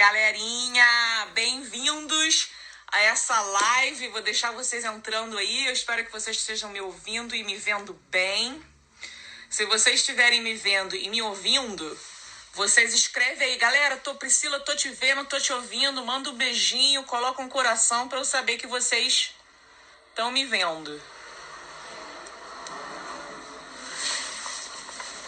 galerinha! Bem-vindos a essa live. Vou deixar vocês entrando aí. Eu espero que vocês estejam me ouvindo e me vendo bem. Se vocês estiverem me vendo e me ouvindo, vocês escrevem aí. Galera, Priscila, tô te vendo, tô te ouvindo. Manda um beijinho, coloca um coração para eu saber que vocês estão me vendo.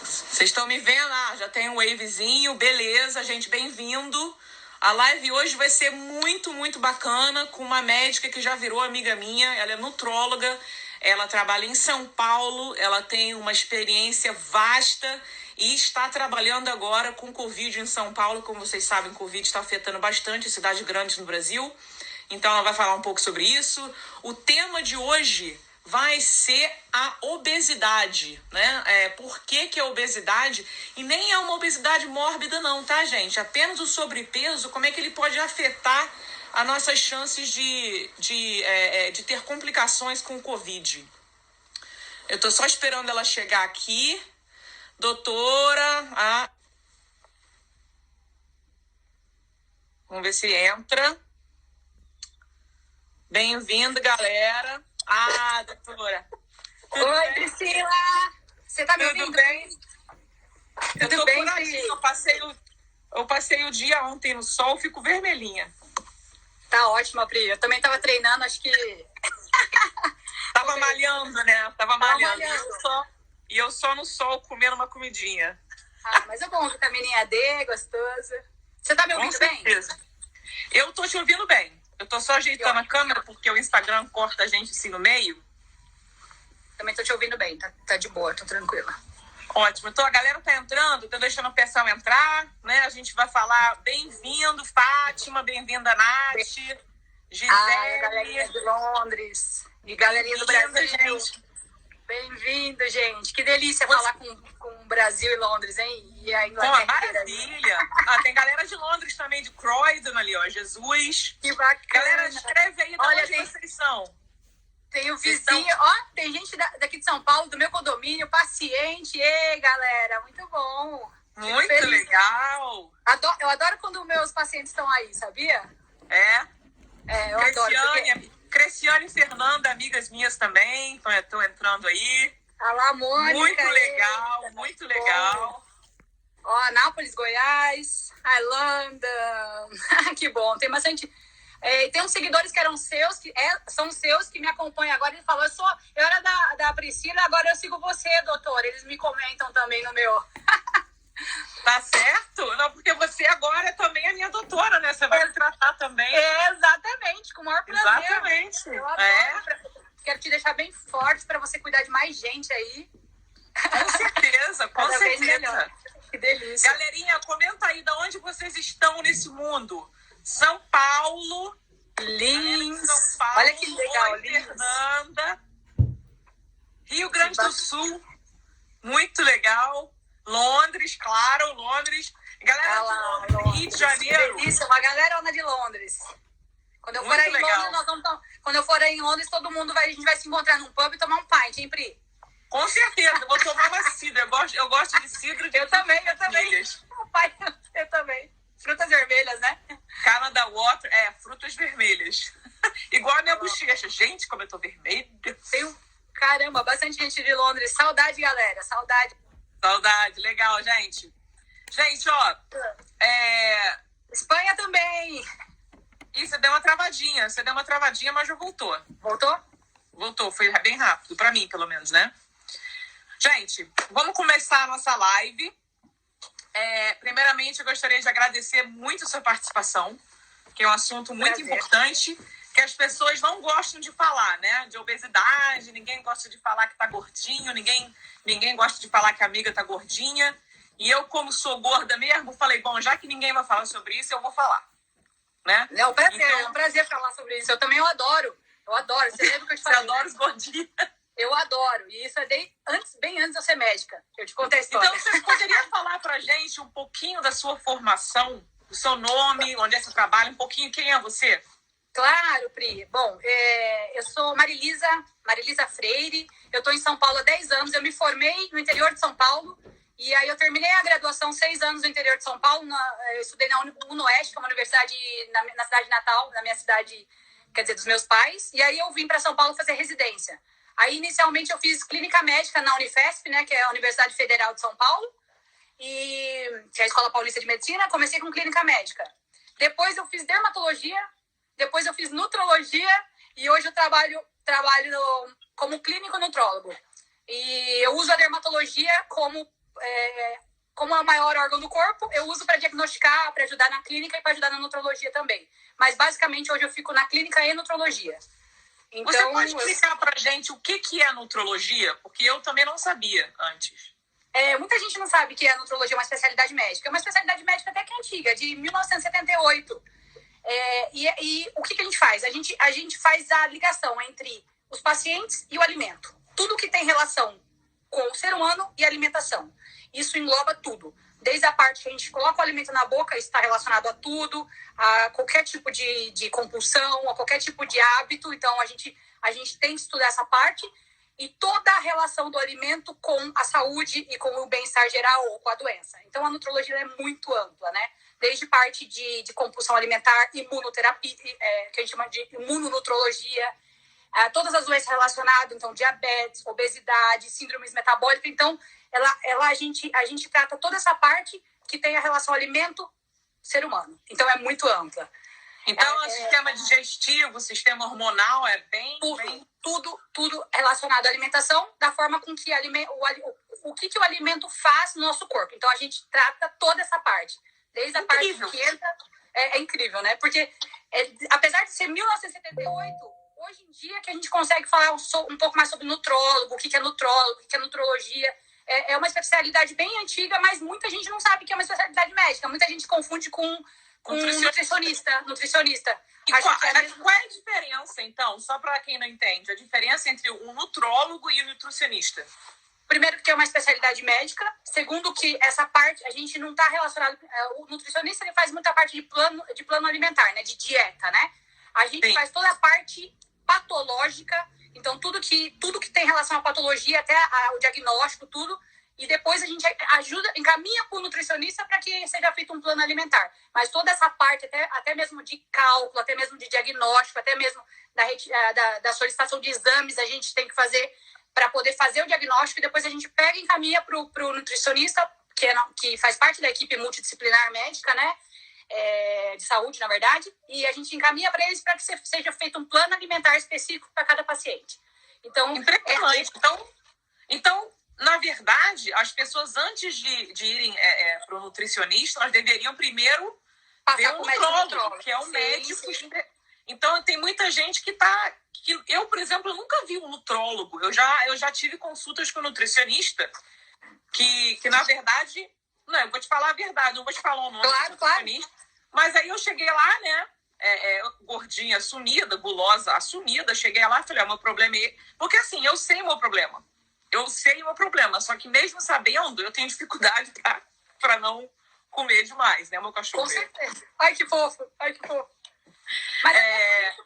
Vocês estão me vendo? Já tem um wavezinho. Beleza, gente, bem-vindo. A live hoje vai ser muito, muito bacana, com uma médica que já virou amiga minha. Ela é nutróloga, ela trabalha em São Paulo, ela tem uma experiência vasta e está trabalhando agora com Covid em São Paulo. Como vocês sabem, Covid está afetando bastante cidades grandes no Brasil. Então ela vai falar um pouco sobre isso. O tema de hoje vai ser a obesidade, né? Por que é obesidade? E nem é uma obesidade mórbida não, tá, gente? Apenas o sobrepeso, como é que ele pode afetar as nossas chances de ter complicações com o Covid. Eu tô só esperando ela chegar aqui. Doutora, vamos ver se entra. Bem-vindo, galera. Doutora. Oi, Priscila. Você tá me ouvindo? Tudo bem? Tudo bem, Eu passei o dia ontem no sol, fico vermelhinha. Tá ótimo, Pri. Eu também tava treinando, acho que... Tava malhando, né? Tava malhando. E eu só no sol comendo uma comidinha. Mas é bom, vitamininha D, gostoso. Você tá me ouvindo bem? Eu tô te ouvindo bem. Eu tô só ajeitando a câmera porque o Instagram corta a gente assim no meio. Também tô te ouvindo bem, tá de boa, tô tranquila. Ótimo. Então a galera tá entrando, tô deixando o pessoal entrar, né? A gente vai falar bem-vindo, Fátima, bem-vinda, Nath, Gisele. Galerinha de Londres. E galerinha do Brasil. Gente. Bem-vindo, gente. Que delícia falar com o Brasil e Londres, hein? E a Inglaterra. Maravilha. Tem galera de Londres também, de Croydon ali, ó. Jesus. Que bacana. Galera, escreve aí de onde vocês são. Tem o vizinho, tem gente daqui de São Paulo, do meu condomínio, paciente. Ei, galera, muito bom. Muito legal. Eu adoro quando meus pacientes estão aí, sabia? Eu adoro. Creciane e Fernanda, amigas minhas também, estão entrando aí. Alá, Mônica. Muito legal, muito legal. Anápolis, Goiás, Irlanda. Que bom, tem bastante... tem uns seguidores que eram seus, são seus, que me acompanham agora. Ele falou, eu era da Priscila, agora eu sigo você, doutor. Eles me comentam também no meu... Tá certo? Não, porque você agora também é minha doutora, né? Você vai me tratar também. Exatamente, com o maior prazer. Exatamente. Eu adoro. Quero te deixar bem forte para você cuidar de mais gente aí. Com certeza, com Cada vez certeza. Melhor. Que delícia. Galerinha, comenta aí de onde vocês estão nesse mundo. São Paulo. Lins. São Paulo. Olha que legal, Oi, Fernanda. Rio Grande do Sul. Muito legal. Londres, claro, Londres. Galera de Londres, Rio de Janeiro. Isso, uma galerona de Londres. Quando eu for aí em Londres, quando eu for aí em Londres, todo mundo a gente vai se encontrar num pub e tomar um pint, hein, Pri? Com certeza, eu vou tomar uma cidra. Eu gosto de cidra de Eu também. Eu também. Frutas vermelhas, né? Canada Water, frutas vermelhas. Igual a minha bochecha. Gente, como eu tô vermelha. Caramba, bastante gente de Londres. Saudade, galera, saudade. Saudade, legal, gente. Gente, Espanha também. E você deu uma travadinha, mas já voltou. Voltou? Voltou, foi bem rápido, pra mim, pelo menos, né? Gente, vamos começar a nossa live. Primeiramente, eu gostaria de agradecer muito a sua participação, que é um assunto muito importante, que as pessoas não gostam de falar, né? De obesidade, ninguém gosta de falar que tá gordinho, ninguém gosta de falar que a amiga tá gordinha. E eu, como sou gorda mesmo, falei, bom, já que ninguém vai falar sobre isso, eu vou falar. Né? É um prazer falar sobre isso. Eu também adoro. Você lembra que eu te falei? Você adora os gordinhos. Eu adoro. E isso é bem antes de eu ser médica. Eu te contei a história. Então, você poderia falar pra gente um pouquinho da sua formação, do seu nome, onde é que você trabalha, um pouquinho quem é você? Claro, Pri. Bom, eu sou Marilisa Freire. Eu estou em São Paulo há 10 anos. Eu me formei no interior de São Paulo E aí eu terminei a graduação 6 anos no interior de São Paulo. Eu estudei na UnoOeste, que é uma universidade na cidade natal, na minha cidade, quer dizer, dos meus pais. E aí eu vim para São Paulo fazer residência. Aí, inicialmente, eu fiz clínica médica na Unifesp, né, que é a Universidade Federal de São Paulo, que é a Escola Paulista de Medicina. Comecei com clínica médica. Depois eu fiz dermatologia, depois eu fiz nutrologia e hoje eu trabalho como clínico nutrólogo. E eu uso a dermatologia como é o maior órgão do corpo, eu uso para diagnosticar, para ajudar na clínica e para ajudar na nutrologia também. Mas, basicamente, hoje eu fico na clínica e nutrologia. Então, você pode explicar pra gente o que é nutrologia? Porque eu também não sabia antes. Muita gente não sabe que a nutrologia é uma especialidade médica. É uma especialidade médica até que antiga, de 1978. E o que a gente faz? A gente faz a ligação entre os pacientes e o alimento. Tudo que tem relação com o ser humano e a alimentação. Isso engloba tudo. Desde a parte que a gente coloca o alimento na boca, isso está relacionado a tudo, a qualquer tipo de compulsão, a qualquer tipo de hábito. Então, a gente tem que estudar essa parte e toda a relação do alimento com a saúde e com o bem-estar geral ou com a doença. Então, a nutrologia é muito ampla, né? Desde parte de compulsão alimentar, imunoterapia, que a gente chama de imunonutrologia, todas as doenças relacionadas, então, diabetes, obesidade, síndromes metabólicas. Então, a gente trata toda essa parte que tem a relação alimento-ser humano. Então, é muito ampla. Então, o sistema digestivo, o sistema hormonal é bem... Tudo relacionado à alimentação, da forma com que o que o alimento faz no nosso corpo. Então, a gente trata toda essa parte. Desde a parte que entra... É incrível, né? Porque, apesar de ser 1978... Hoje em dia que a gente consegue falar um pouco mais sobre nutrólogo, o que é nutrólogo, o que é nutrologia. É uma especialidade bem antiga, mas muita gente não sabe que é uma especialidade médica. Muita gente confunde com nutricionista. E qual é a diferença, então, só para quem não entende, a diferença entre um nutrólogo e um nutricionista? Primeiro, que é uma especialidade médica. Segundo, que essa parte a gente não está relacionado... O nutricionista ele faz muita parte de plano alimentar, né? De dieta, né? A gente faz toda a parte patológica, então tudo que tem relação à patologia, até o diagnóstico, tudo, e depois a gente encaminha para o nutricionista para que seja feito um plano alimentar. Mas toda essa parte, até mesmo de cálculo, até mesmo de diagnóstico, até mesmo da solicitação de exames, a gente tem que fazer para poder fazer o diagnóstico, e depois a gente pega e encaminha para o nutricionista, que faz parte da equipe multidisciplinar médica, né? De saúde, na verdade, e a gente encaminha para eles para que seja feito um plano alimentar específico para cada paciente. Então, então, na verdade, as pessoas antes de irem para o nutricionista, elas deveriam primeiro ver o nutrólogo, que é o médico. Sim. Então, tem muita gente que eu, por exemplo, nunca vi um nutrólogo. Eu já tive consultas com nutricionista que na verdade... Não, eu vou te falar a verdade, não vou te falar o nome do nutricionista. Mas aí eu cheguei lá, né? Gordinha assumida, gulosa assumida. Cheguei lá e falei, meu problema é... Porque assim, eu sei o meu problema. Só que mesmo sabendo, eu tenho dificuldade para não comer demais, né? Meu cachorro. Com certeza. Ai, que fofo. Mas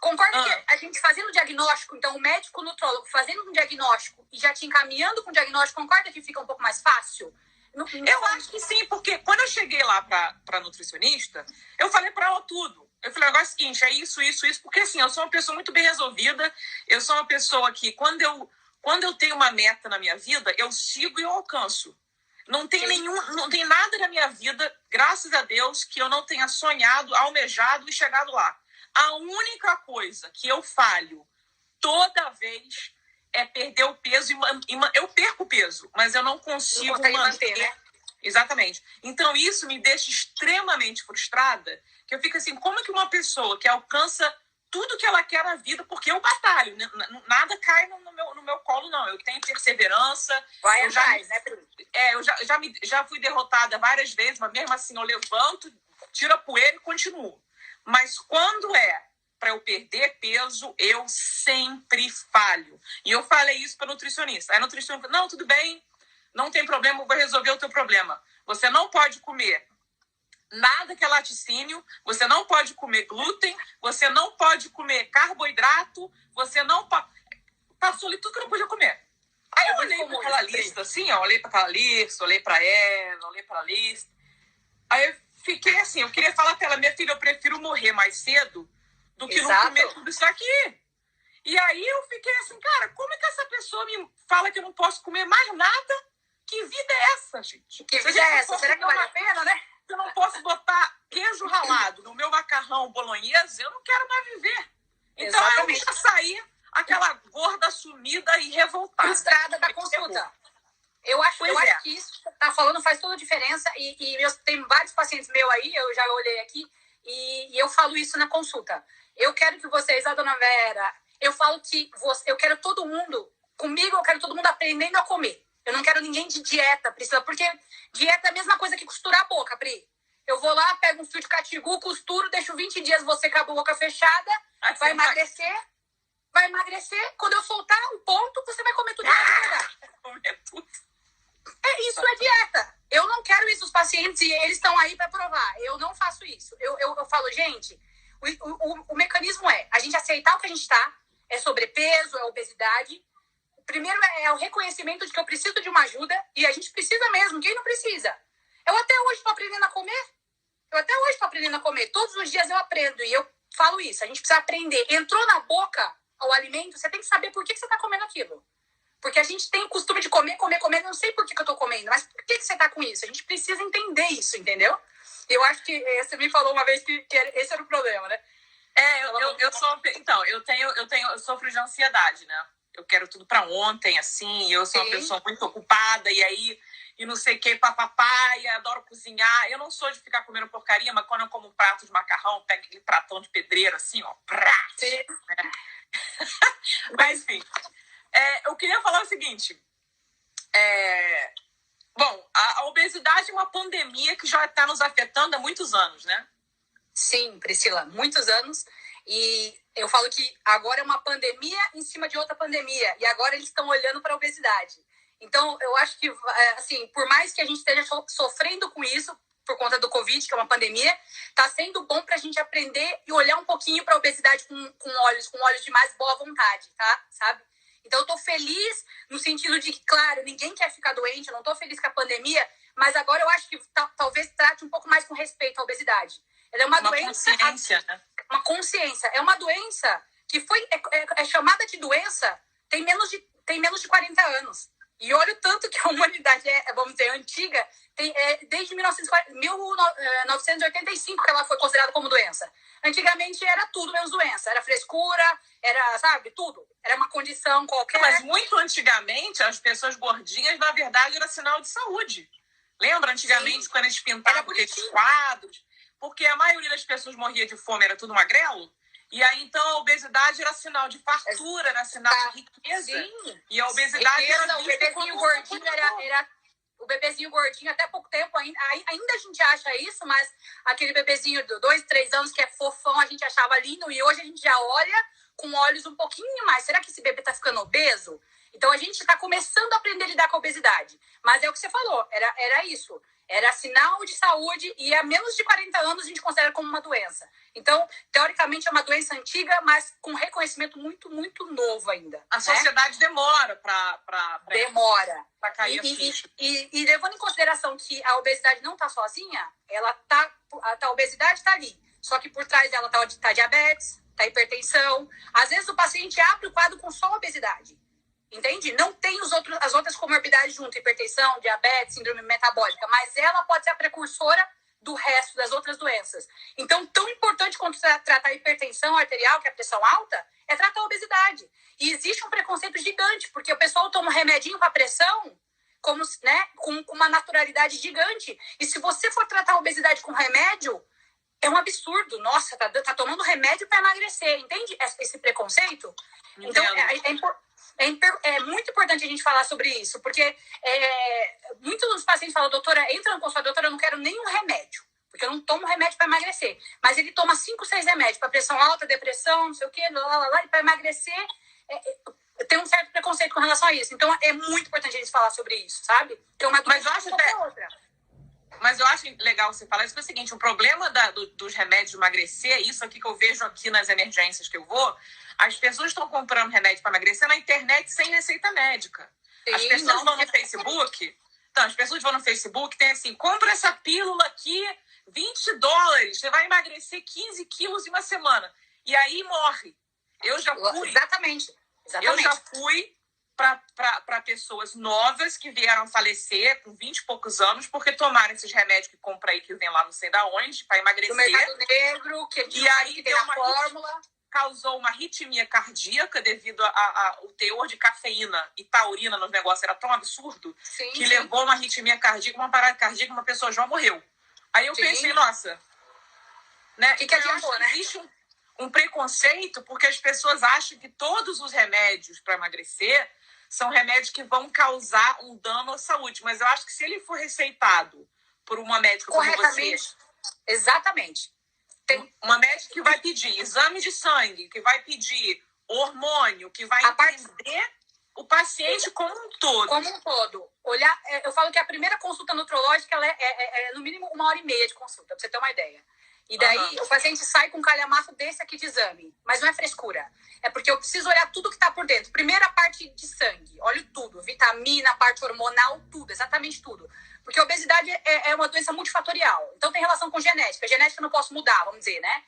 concorda que a gente fazendo o diagnóstico, então o médico, o nutrólogo, fazendo um diagnóstico e já te encaminhando com o diagnóstico, concorda que fica um pouco mais fácil? Eu acho que sim, porque quando eu cheguei lá pra nutricionista, eu falei pra ela tudo. Eu falei, o negócio é o seguinte, é isso, porque assim, eu sou uma pessoa muito bem resolvida, eu sou uma pessoa que, quando eu tenho uma meta na minha vida, eu sigo e eu alcanço. Não tem nada na minha vida, graças a Deus, que eu não tenha sonhado, almejado e chegado lá. A única coisa que eu falho toda vez é perder o peso. Eu perco o peso, mas eu não consigo manter, né? Exatamente. Então, isso me deixa extremamente frustrada, que eu fico assim, como é que uma pessoa que alcança tudo que ela quer na vida, porque eu batalho, né? Nada cai no meu colo, não. Eu tenho perseverança. Vai atrás, né, Bruno? Eu já fui derrotada várias vezes, mas mesmo assim eu levanto, tiro a poeira e continuo. Mas quando para eu perder peso, eu sempre falho. E eu falei isso para a nutricionista. Aí a nutricionista falou, não, tudo bem, não tem problema, eu vou resolver o teu problema. Você não pode comer nada que é laticínio, você não pode comer glúten, você não pode comer carboidrato, você não pode... Passou ali tudo que eu não podia comer. Aí eu olhei para aquela lista, assim, ó, olhei para aquela lista, olhei para ela, olhei para a lista. Aí eu fiquei assim, eu queria falar pra ela, minha filha, eu prefiro morrer mais cedo do que não comer tudo isso aqui. E aí eu fiquei assim, cara, como é que essa pessoa me fala que eu não posso comer mais nada? Que vida é essa, gente? Que vida é essa? Será que vale a pena, né? Se eu não posso botar queijo ralado no meu macarrão bolonhese, eu não quero mais viver. Então exatamente. Eu já saí aquela gorda sumida e revoltada. Frustrada da consulta. Eu acho que isso que você tá falando faz toda a diferença. E tem vários pacientes meus aí, eu já olhei aqui, e eu falo isso na consulta. Eu quero que vocês, a dona Vera, eu falo que eu quero todo mundo, comigo eu quero todo mundo aprendendo a comer. Eu não quero ninguém de dieta, Priscila, porque dieta é a mesma coisa que costurar a boca, Pri. Eu vou lá, pego um fio de catigu, costuro, deixo 20 dias você com a boca fechada, vai emagrecer. Vai emagrecer, quando eu soltar um ponto, você vai comer tudo. Comer tudo. Isso é dieta. Eu não quero isso dos pacientes e eles estão aí para provar. Eu não faço isso. Eu falo, gente, o mecanismo é a gente aceitar o que a gente está, é sobrepeso, é obesidade. Primeiro é o reconhecimento de que eu preciso de uma ajuda e a gente precisa mesmo. Quem não precisa? Eu até hoje estou aprendendo a comer. Todos os dias eu aprendo e eu falo isso. A gente precisa aprender. Entrou na boca o alimento, você tem que saber por que você está comendo aquilo. Porque a gente tem o costume de comer. Eu não sei por que eu tô comendo, mas por que você tá com isso? A gente precisa entender isso, entendeu? Eu acho que você me falou uma vez que esse era o problema, né? Eu sofro de ansiedade, né? Eu quero tudo pra ontem, assim, eu sou uma pessoa muito ocupada, e aí, e não sei o que, papapá, e adoro cozinhar. Eu não sou de ficar comendo porcaria, mas quando eu como um prato de macarrão, pego aquele pratão de pedreiro, assim, ó, né? Mas, enfim... eu queria falar o seguinte, bom, a obesidade é uma pandemia que já está nos afetando há muitos anos, né? Sim, Priscila, muitos anos, e eu falo que agora é uma pandemia em cima de outra pandemia, e agora eles estão olhando para a obesidade. Então, eu acho que, assim, por mais que a gente esteja sofrendo com isso, por conta do Covid, que é uma pandemia, está sendo bom para a gente aprender e olhar um pouquinho para a obesidade com olhos de mais boa vontade, tá? Sabe? Então, eu tô feliz no sentido de que, claro, ninguém quer ficar doente, eu não tô feliz com a pandemia, mas agora eu acho que talvez trate um pouco mais com respeito à obesidade. Ela é uma doença... Consciência, né? Uma consciência. É uma doença que é chamada de doença tem menos de 40 anos. E olha o tanto que a humanidade vamos dizer, antiga, desde 1985 que ela foi considerada como doença. Antigamente era tudo menos doença. Era frescura, era, sabe, tudo. Era uma condição qualquer. Mas muito antigamente, as pessoas gordinhas, na verdade, era sinal de saúde. Lembra antigamente, sim, quando eles pintavam aqueles quadros? Porque a maioria das pessoas morria de fome, era tudo magrelo. E aí, então, a obesidade era sinal de fartura, era sinal de riqueza. Sim. E a obesidade era... O bebezinho gordinho era... O bebezinho gordinho, até pouco tempo, ainda a gente acha isso, mas aquele bebezinho de 2, 3 anos que é fofão, a gente achava lindo, e hoje a gente já olha com olhos um pouquinho mais. Será que esse bebê tá ficando obeso? Então, a gente tá começando a aprender a lidar com a obesidade. Mas é o que você falou, era isso. Era sinal de saúde e a menos de 40 anos a gente considera como uma doença. Então, teoricamente, é uma doença antiga, mas com reconhecimento muito, muito novo ainda. A sociedade demora para cair a ficha. E levando em consideração que a obesidade não está sozinha, a obesidade está ali. Só que por trás dela tá diabetes, tá hipertensão. Às vezes o paciente abre o quadro com só obesidade. Entende? Não tem as outras comorbidades junto, hipertensão, diabetes, síndrome metabólica, mas ela pode ser a precursora do resto das outras doenças. Então, tão importante quanto tratar a hipertensão arterial, que é a pressão alta, é tratar a obesidade. E existe um preconceito gigante, porque o pessoal toma um remedinho para pressão como, né, com uma naturalidade gigante. E se você for tratar a obesidade com remédio, é um absurdo. Nossa, tá tomando remédio para emagrecer. Entende esse preconceito? Então, é muito importante a gente falar sobre isso, porque muitos dos pacientes falam, doutora, entra no consultório, doutora, eu não quero nenhum remédio, porque eu não tomo remédio para emagrecer. Mas ele toma 5, 6 remédios para pressão alta, depressão, não sei o quê, e para emagrecer, tem um certo preconceito com relação a isso. Então, é muito importante a gente falar sobre isso, sabe? Que é uma doença outra. Mas eu acho legal você falar isso, porque é o seguinte, o problema dos remédios de emagrecer, isso aqui que eu vejo aqui nas emergências que eu vou, as pessoas estão comprando remédio para emagrecer na internet sem receita médica. As pessoas vão no Facebook... Então, as pessoas vão no Facebook, tem assim, compra essa pílula aqui, $20, você vai emagrecer 15 quilos em uma semana. E aí morre. Eu já fui... Exatamente. Eu já fui para pessoas novas que vieram falecer com 20 e poucos anos porque tomaram esses remédios que compra aí, que vem lá não sei da onde, para emagrecer. Do mercado negro, e aí que tem a fórmula... Causou uma arritmia cardíaca devido ao teor de cafeína e taurina nos negócios. Era tão absurdo que levou uma arritmia cardíaca, uma parada cardíaca, uma pessoa já morreu. Aí eu pensei, nossa... Né? Que adiantou, né? Existe um preconceito porque as pessoas acham que todos os remédios para emagrecer são remédios que vão causar um dano à saúde. Mas eu acho que se ele for receitado por uma médica como você... Exatamente. Tem uma médica que vai pedir exame de sangue, que vai pedir hormônio, que vai entender o paciente como um todo. Como um todo. Olhar, eu falo que a primeira consulta nutrológica ela é no mínimo 1h30 de consulta, pra você ter uma ideia. E daí o paciente sai com um calhamaço desse aqui de exame. Mas não é frescura. É porque eu preciso olhar tudo que está por dentro. Primeiro a parte de sangue. Olho tudo. Vitamina, parte hormonal, tudo. Exatamente tudo. Porque a obesidade é uma doença multifatorial. Então tem relação com genética. Genética eu não posso mudar, vamos dizer, né?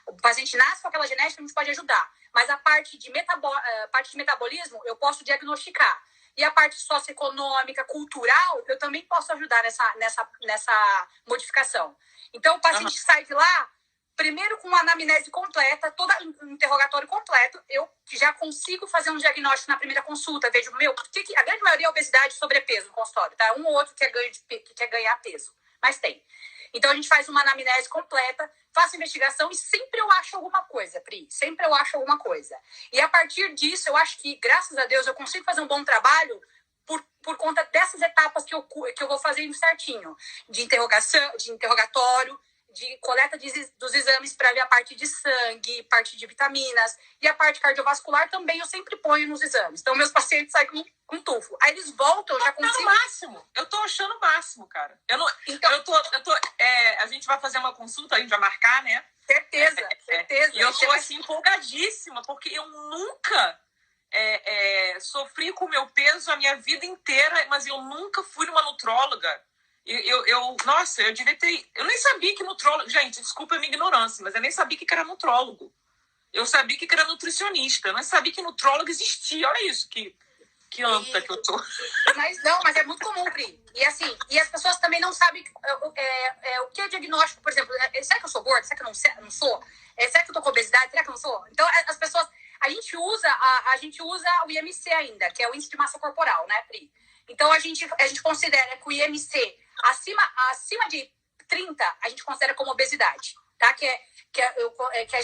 O paciente nasce com aquela genética, a gente pode ajudar. Mas a parte de metabolismo eu posso diagnosticar. E a parte socioeconômica, cultural, eu também posso ajudar nessa modificação. Então, o paciente sai de lá, primeiro com uma anamnese completa, todo um interrogatório completo, eu já consigo fazer um diagnóstico na primeira consulta. Vejo, a grande maioria é obesidade e sobrepeso no consultório, tá? Um ou outro que quer ganhar peso, mas tem. Então, a gente faz uma anamnese completa, faço investigação e sempre eu acho alguma coisa, Pri. Sempre eu acho alguma coisa. E a partir disso, eu acho que, graças a Deus, eu consigo fazer um bom trabalho por conta dessas etapas que eu vou fazendo certinho. De interrogatório, de coleta dos exames para ver a parte de sangue, parte de vitaminas. E a parte cardiovascular também eu sempre ponho nos exames. Então, meus pacientes saem com tufo. Aí eles voltam, eu já consigo... máximo. Eu tô achando o máximo, cara. A gente vai fazer uma consulta, a gente vai marcar, né? Certeza. E eu tô, assim, empolgadíssima, porque eu nunca... sofri com o meu peso a minha vida inteira, mas eu nunca fui numa nutróloga. Nossa, eu devia ter... Eu nem sabia que nutrólogo... Gente, desculpa a minha ignorância, mas eu nem sabia que era nutrólogo. Eu sabia que era nutricionista. Eu não sabia que nutrólogo existia. Olha isso, que anta que eu tô. Mas é muito comum, Pri. E assim, as pessoas também não sabem o que é diagnóstico, por exemplo. Será que eu sou gorda? Será que eu não sou? Será que eu tô com obesidade? Será que eu não sou? Então, as pessoas... A gente usa o IMC ainda, que é o índice de massa corporal, né, Pri? Então, a gente considera que o IMC acima de 30, a gente considera como obesidade, tá?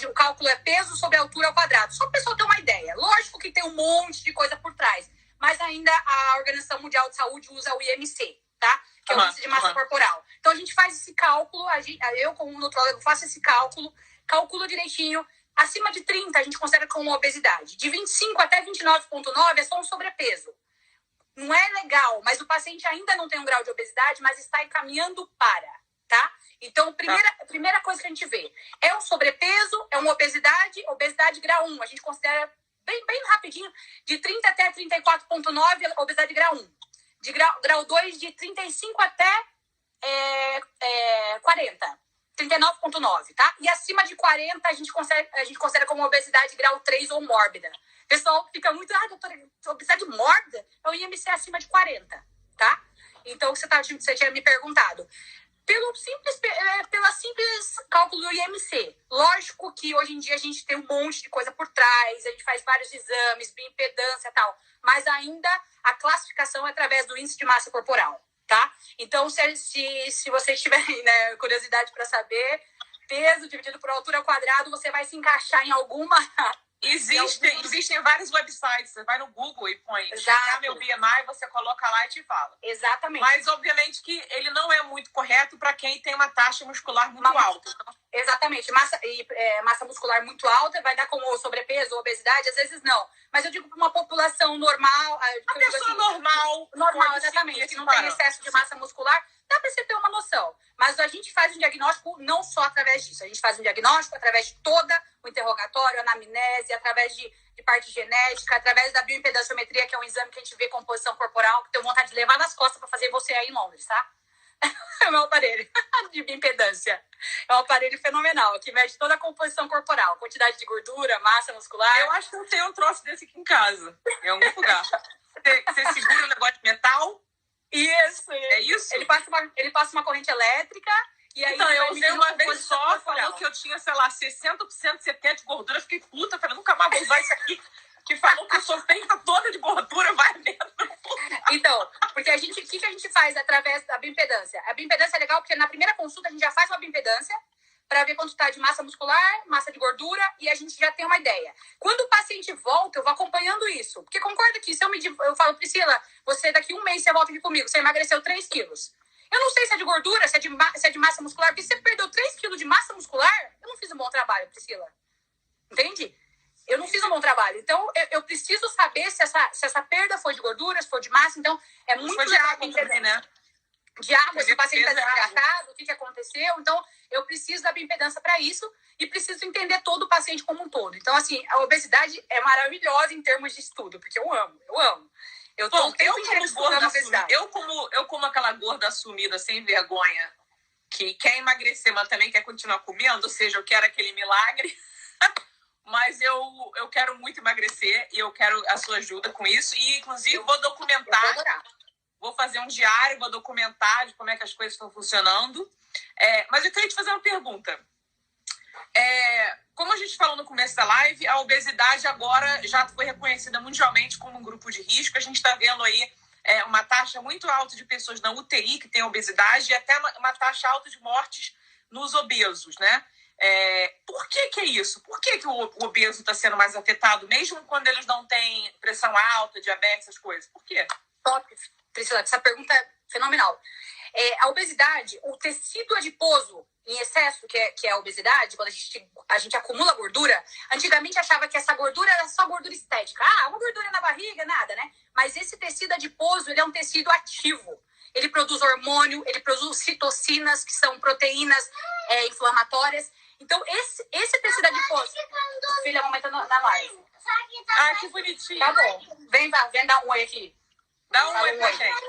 O cálculo é peso sobre a altura ao quadrado. Só para a pessoa ter uma ideia. Lógico que tem um monte de coisa por trás, mas ainda a Organização Mundial de Saúde usa o IMC, tá? Que é o índice de massa corporal. Então, a gente faz esse cálculo, eu como nutrólogo faço esse calculo direitinho. Acima de 30, a gente considera como obesidade. De 25 até 29,9 é só um sobrepeso. Não é legal, mas o paciente ainda não tem um grau de obesidade, mas está encaminhando para, tá? Então, primeira coisa que a gente vê é um sobrepeso, é uma obesidade grau 1. A gente considera bem rapidinho, de 30 até 34,9, obesidade grau 1. De grau 2, de 35 até 40. 39,9, tá? E acima de 40, a gente considera como obesidade grau 3 ou mórbida. O pessoal fica muito, doutora, obesidade mórbida? É o IMC acima de 40, tá? Então, você tinha me perguntado. Pela simples cálculo do IMC. Lógico que hoje em dia a gente tem um monte de coisa por trás, a gente faz vários exames, bioimpedância e tal, mas ainda a classificação é através do índice de massa corporal. Tá? Então, se vocês tiverem, né, curiosidade para saber, peso dividido por altura ao quadrado, você vai se encaixar em alguma... Existem vários websites. Você vai no Google e põe meu BMI, você coloca lá e te fala. Exatamente. Mas, obviamente, que ele não é muito correto para quem tem uma taxa muscular muito alta. Então... Exatamente. Massa muscular muito alta vai dar como sobrepeso ou obesidade? Às vezes não. Mas eu digo para uma população normal... Uma pessoa assim, normal. Normal, exatamente. Que não tem excesso de massa muscular, dá para você ter uma noção. Mas a gente faz um diagnóstico não só através disso. A gente faz um diagnóstico através de todo o interrogatório, anamnese, através de de parte genética, através da bioimpedanciometria, que é um exame que a gente vê composição corporal, que tenho vontade de levar nas costas para fazer você aí em Londres, tá? É o meu aparelho de bioimpedância. É um aparelho fenomenal, que mede toda a composição corporal, quantidade de gordura, massa muscular. Eu acho que eu tenho um troço desse aqui em casa, em algum lugar. Você segura o negócio de metal? Isso. É isso? Ele passa uma corrente elétrica. E aí então, eu usei uma vez só, corporal. falou que eu tinha, sei lá, 60%, 70% de gordura. Fiquei puta, falei, nunca mais vou usar isso aqui. Que falou que eu sou feita toda de gordura, vai mesmo. Então, porque o que a gente faz através da bioimpedância? A bioimpedância é legal porque na primeira consulta a gente já faz uma bioimpedância para ver quanto está de massa muscular, massa de gordura, e a gente já tem uma ideia. Quando o paciente volta, eu vou acompanhando isso. Porque concorda que se eu falo, Priscila, você daqui um mês você volta aqui comigo, você emagreceu 3 quilos. Eu não sei se é de gordura, se é de massa muscular, porque se você perdeu 3 quilos de massa muscular, eu não fiz um bom trabalho, Priscila. Entende? Eu não fiz um bom trabalho. Então, eu preciso saber se essa perda foi de gordura, se foi de massa. Então, é muito foi de água também, né? De água, se o paciente está desidratado, o que aconteceu. Então, eu preciso da bioimpedância para isso e preciso entender todo o paciente como um todo. Então, assim, a obesidade é maravilhosa em termos de estudo, porque eu amo. Eu tô o tempo inteiro estudando a obesidade. Eu como aquela gorda assumida, sem vergonha, que quer emagrecer, mas também quer continuar comendo, ou seja, eu quero aquele milagre... Mas eu quero muito emagrecer e eu quero a sua ajuda com isso. E, inclusive, vou documentar. Vou fazer um diário, vou documentar de como é que as coisas estão funcionando. Mas eu queria te fazer uma pergunta. Como a gente falou no começo da live, a obesidade agora já foi reconhecida mundialmente como um grupo de risco. A gente está vendo aí uma taxa muito alta de pessoas na UTI que têm obesidade e até uma taxa alta de mortes nos obesos, né? Por que é isso? Por que o obeso está sendo mais afetado, mesmo quando eles não têm pressão alta, diabetes, essas coisas? Por quê? Top, Priscila, essa pergunta é fenomenal. A obesidade, o tecido adiposo em excesso, que é a obesidade, quando a gente acumula gordura, antigamente achava que essa gordura era só gordura estética. Uma gordura na barriga, nada, né? Mas esse tecido adiposo, ele é um tecido ativo. Ele produz hormônio, ele produz citocinas, que são proteínas inflamatórias. Então, esse tecido adiposo... Filha, a mamãe tá na live. Que bonitinho. Tá bom. Vem dar um oi aqui. Dá um oi pra gente.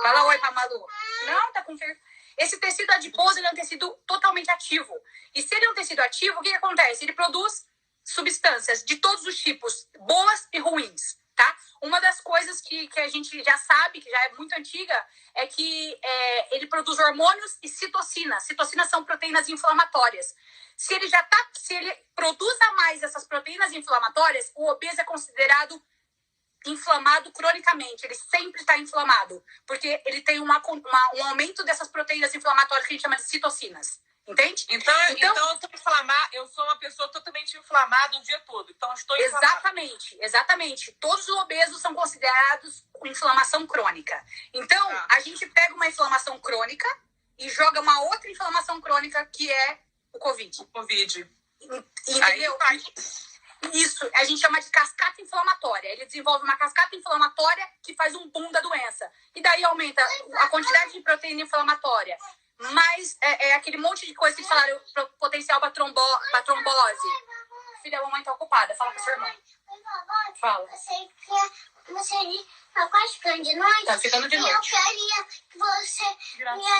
Fala oi pra Malu. Não, tá com feio. Esse tecido adiposo, ele é um tecido totalmente ativo. E se ele é um tecido ativo, o que acontece? Ele produz substâncias de todos os tipos, boas e ruins, tá? Uma das coisas que a gente já sabe, que já é muito antiga, é que ele produz hormônios e citocinas. Citocinas são proteínas inflamatórias. Se ele produz a mais essas proteínas inflamatórias, o obeso é considerado inflamado cronicamente. Ele sempre está inflamado, porque ele tem um aumento dessas proteínas inflamatórias que a gente chama de citocinas. Entende? Então eu sou uma pessoa totalmente inflamada o dia todo. Então, eu estou inflamada. Exatamente. Todos os obesos são considerados com inflamação crônica. Então, a gente pega uma inflamação crônica e joga uma outra inflamação crônica, que é o Covid. Entendeu? Isso, a gente chama de cascata inflamatória. Ele desenvolve uma cascata inflamatória que faz um boom da doença. E daí aumenta a quantidade de proteína inflamatória. Mas aquele monte de coisa que falaram, potencial para trombose. Filha, a mamãe tá ocupada. Fala com a sua irmã. Fala. Você tá quase ficando de noite. Tá ficando de noite. Eu queria que você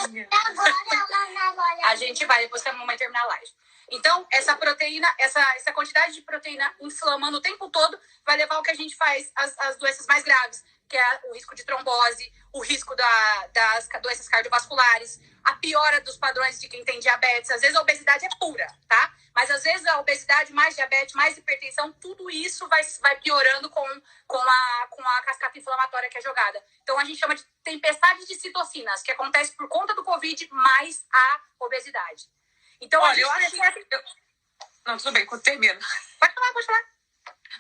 me agora na loja. A gente vai, depois que a mamãe terminar a live. Então, essa proteína, essa quantidade de proteína inflamando o tempo todo vai levar ao que a gente faz, as doenças mais graves, que é o risco de trombose, o risco das doenças cardiovasculares, a piora dos padrões de quem tem diabetes. Às vezes a obesidade é pura, tá? Mas às vezes a obesidade, mais diabetes, mais hipertensão, tudo isso vai piorando com a cascata inflamatória que é jogada. Então a gente chama de tempestade de citocinas, que acontece por conta do Covid mais a obesidade. Então, olha, eu acho... Não, tudo bem, termina. Pode falar.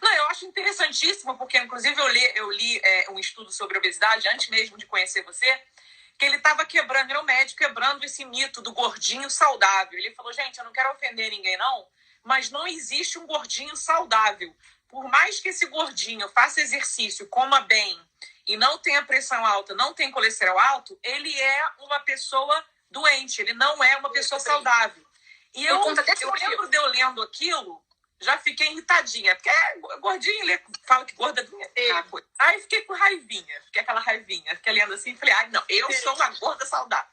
Não, eu acho interessantíssimo, porque, inclusive, eu li um estudo sobre obesidade, antes mesmo de conhecer você, que ele estava quebrando, era um médico quebrando esse mito do gordinho saudável. Ele falou, gente, eu não quero ofender ninguém, não, mas não existe um gordinho saudável. Por mais que esse gordinho faça exercício, coma bem e não tenha pressão alta, não tenha colesterol alto, ele é uma pessoa doente, ele não é uma pessoa saudável. E eu lembro de eu lendo aquilo, já fiquei irritadinha. Porque gordinho, ele fala que gorda é uma coisa. Aí fiquei com raivinha. Fiquei aquela raivinha. Fiquei olhando assim e falei, não, eu sou uma gorda saudável.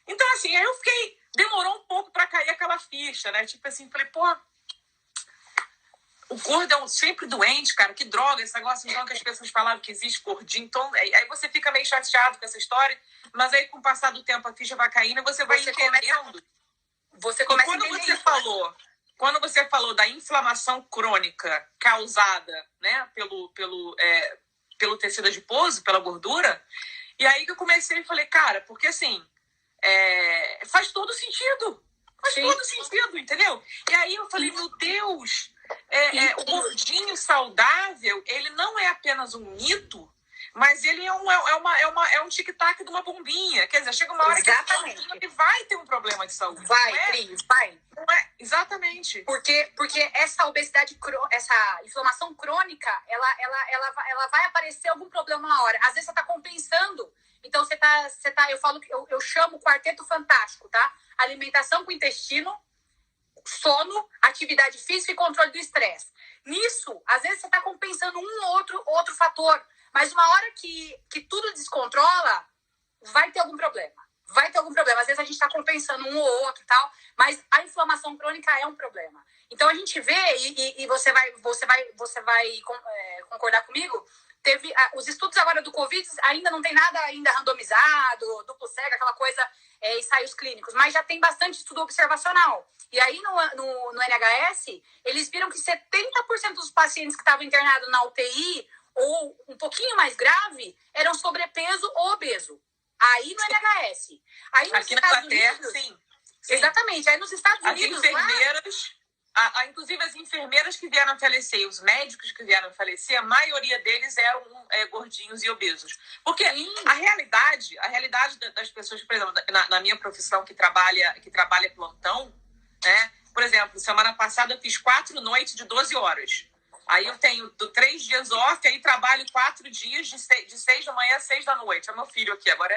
Então, assim, aí eu fiquei... Demorou um pouco pra cair aquela ficha, né? Tipo assim, falei, pô... O gordo é sempre doente, cara. Que droga esse negócio, então, que as pessoas falavam que existe gordinho. Então, aí você fica meio chateado com essa história. Mas aí, com o passar do tempo, a ficha vai caindo e você vai entendendo. Você começa quando a entender você isso, quando você falou da inflamação crônica causada, né, pelo tecido adiposo, pela gordura, e aí que eu comecei e falei, cara, porque assim, faz todo sentido. Faz todo sentido, entendeu? E aí eu falei, meu Deus, o gordinho saudável, ele não é apenas um mito, mas ele é um tic-tac de uma bombinha. Quer dizer, chega uma hora que ele vai ter um problema de saúde. Vai, Cris, vai. Não é? Exatamente. Porque essa obesidade, essa inflamação crônica, ela vai aparecer algum problema na hora. Às vezes você tá compensando. Então você tá eu chamo o quarteto fantástico, tá? Alimentação com intestino, sono, atividade física e controle do estresse. Nisso, às vezes você tá compensando um ou outro fator. Mas uma hora que tudo descontrola, vai ter algum problema. Vai ter algum problema. Às vezes a gente está compensando um ou outro e tal, mas a inflamação crônica é um problema. Então a gente vê, e você vai concordar comigo, teve os estudos agora do Covid, ainda não tem nada ainda randomizado, duplo cego, aquela coisa, ensaios clínicos, mas já tem bastante estudo observacional. E aí no NHS, eles viram que 70% dos pacientes que estavam internados na UTI, ou um pouquinho mais grave, eram sobrepeso ou obeso. Aí no NHS. Aí nos aqui na Estados Inglaterra, Unidos, sim. Exatamente. Aí nos Estados Unidos... As enfermeiras, inclusive as enfermeiras que vieram a falecer, os médicos que vieram a falecer, a maioria deles eram gordinhos e obesos. Porque a realidade das pessoas, por exemplo, na minha profissão que trabalha plantão, né? Por exemplo, semana passada eu fiz 4 noites de 12 horas. Aí eu tenho 3 dias off, aí trabalho 4 dias de 6 da manhã a 6 da noite. É meu filho aqui, agora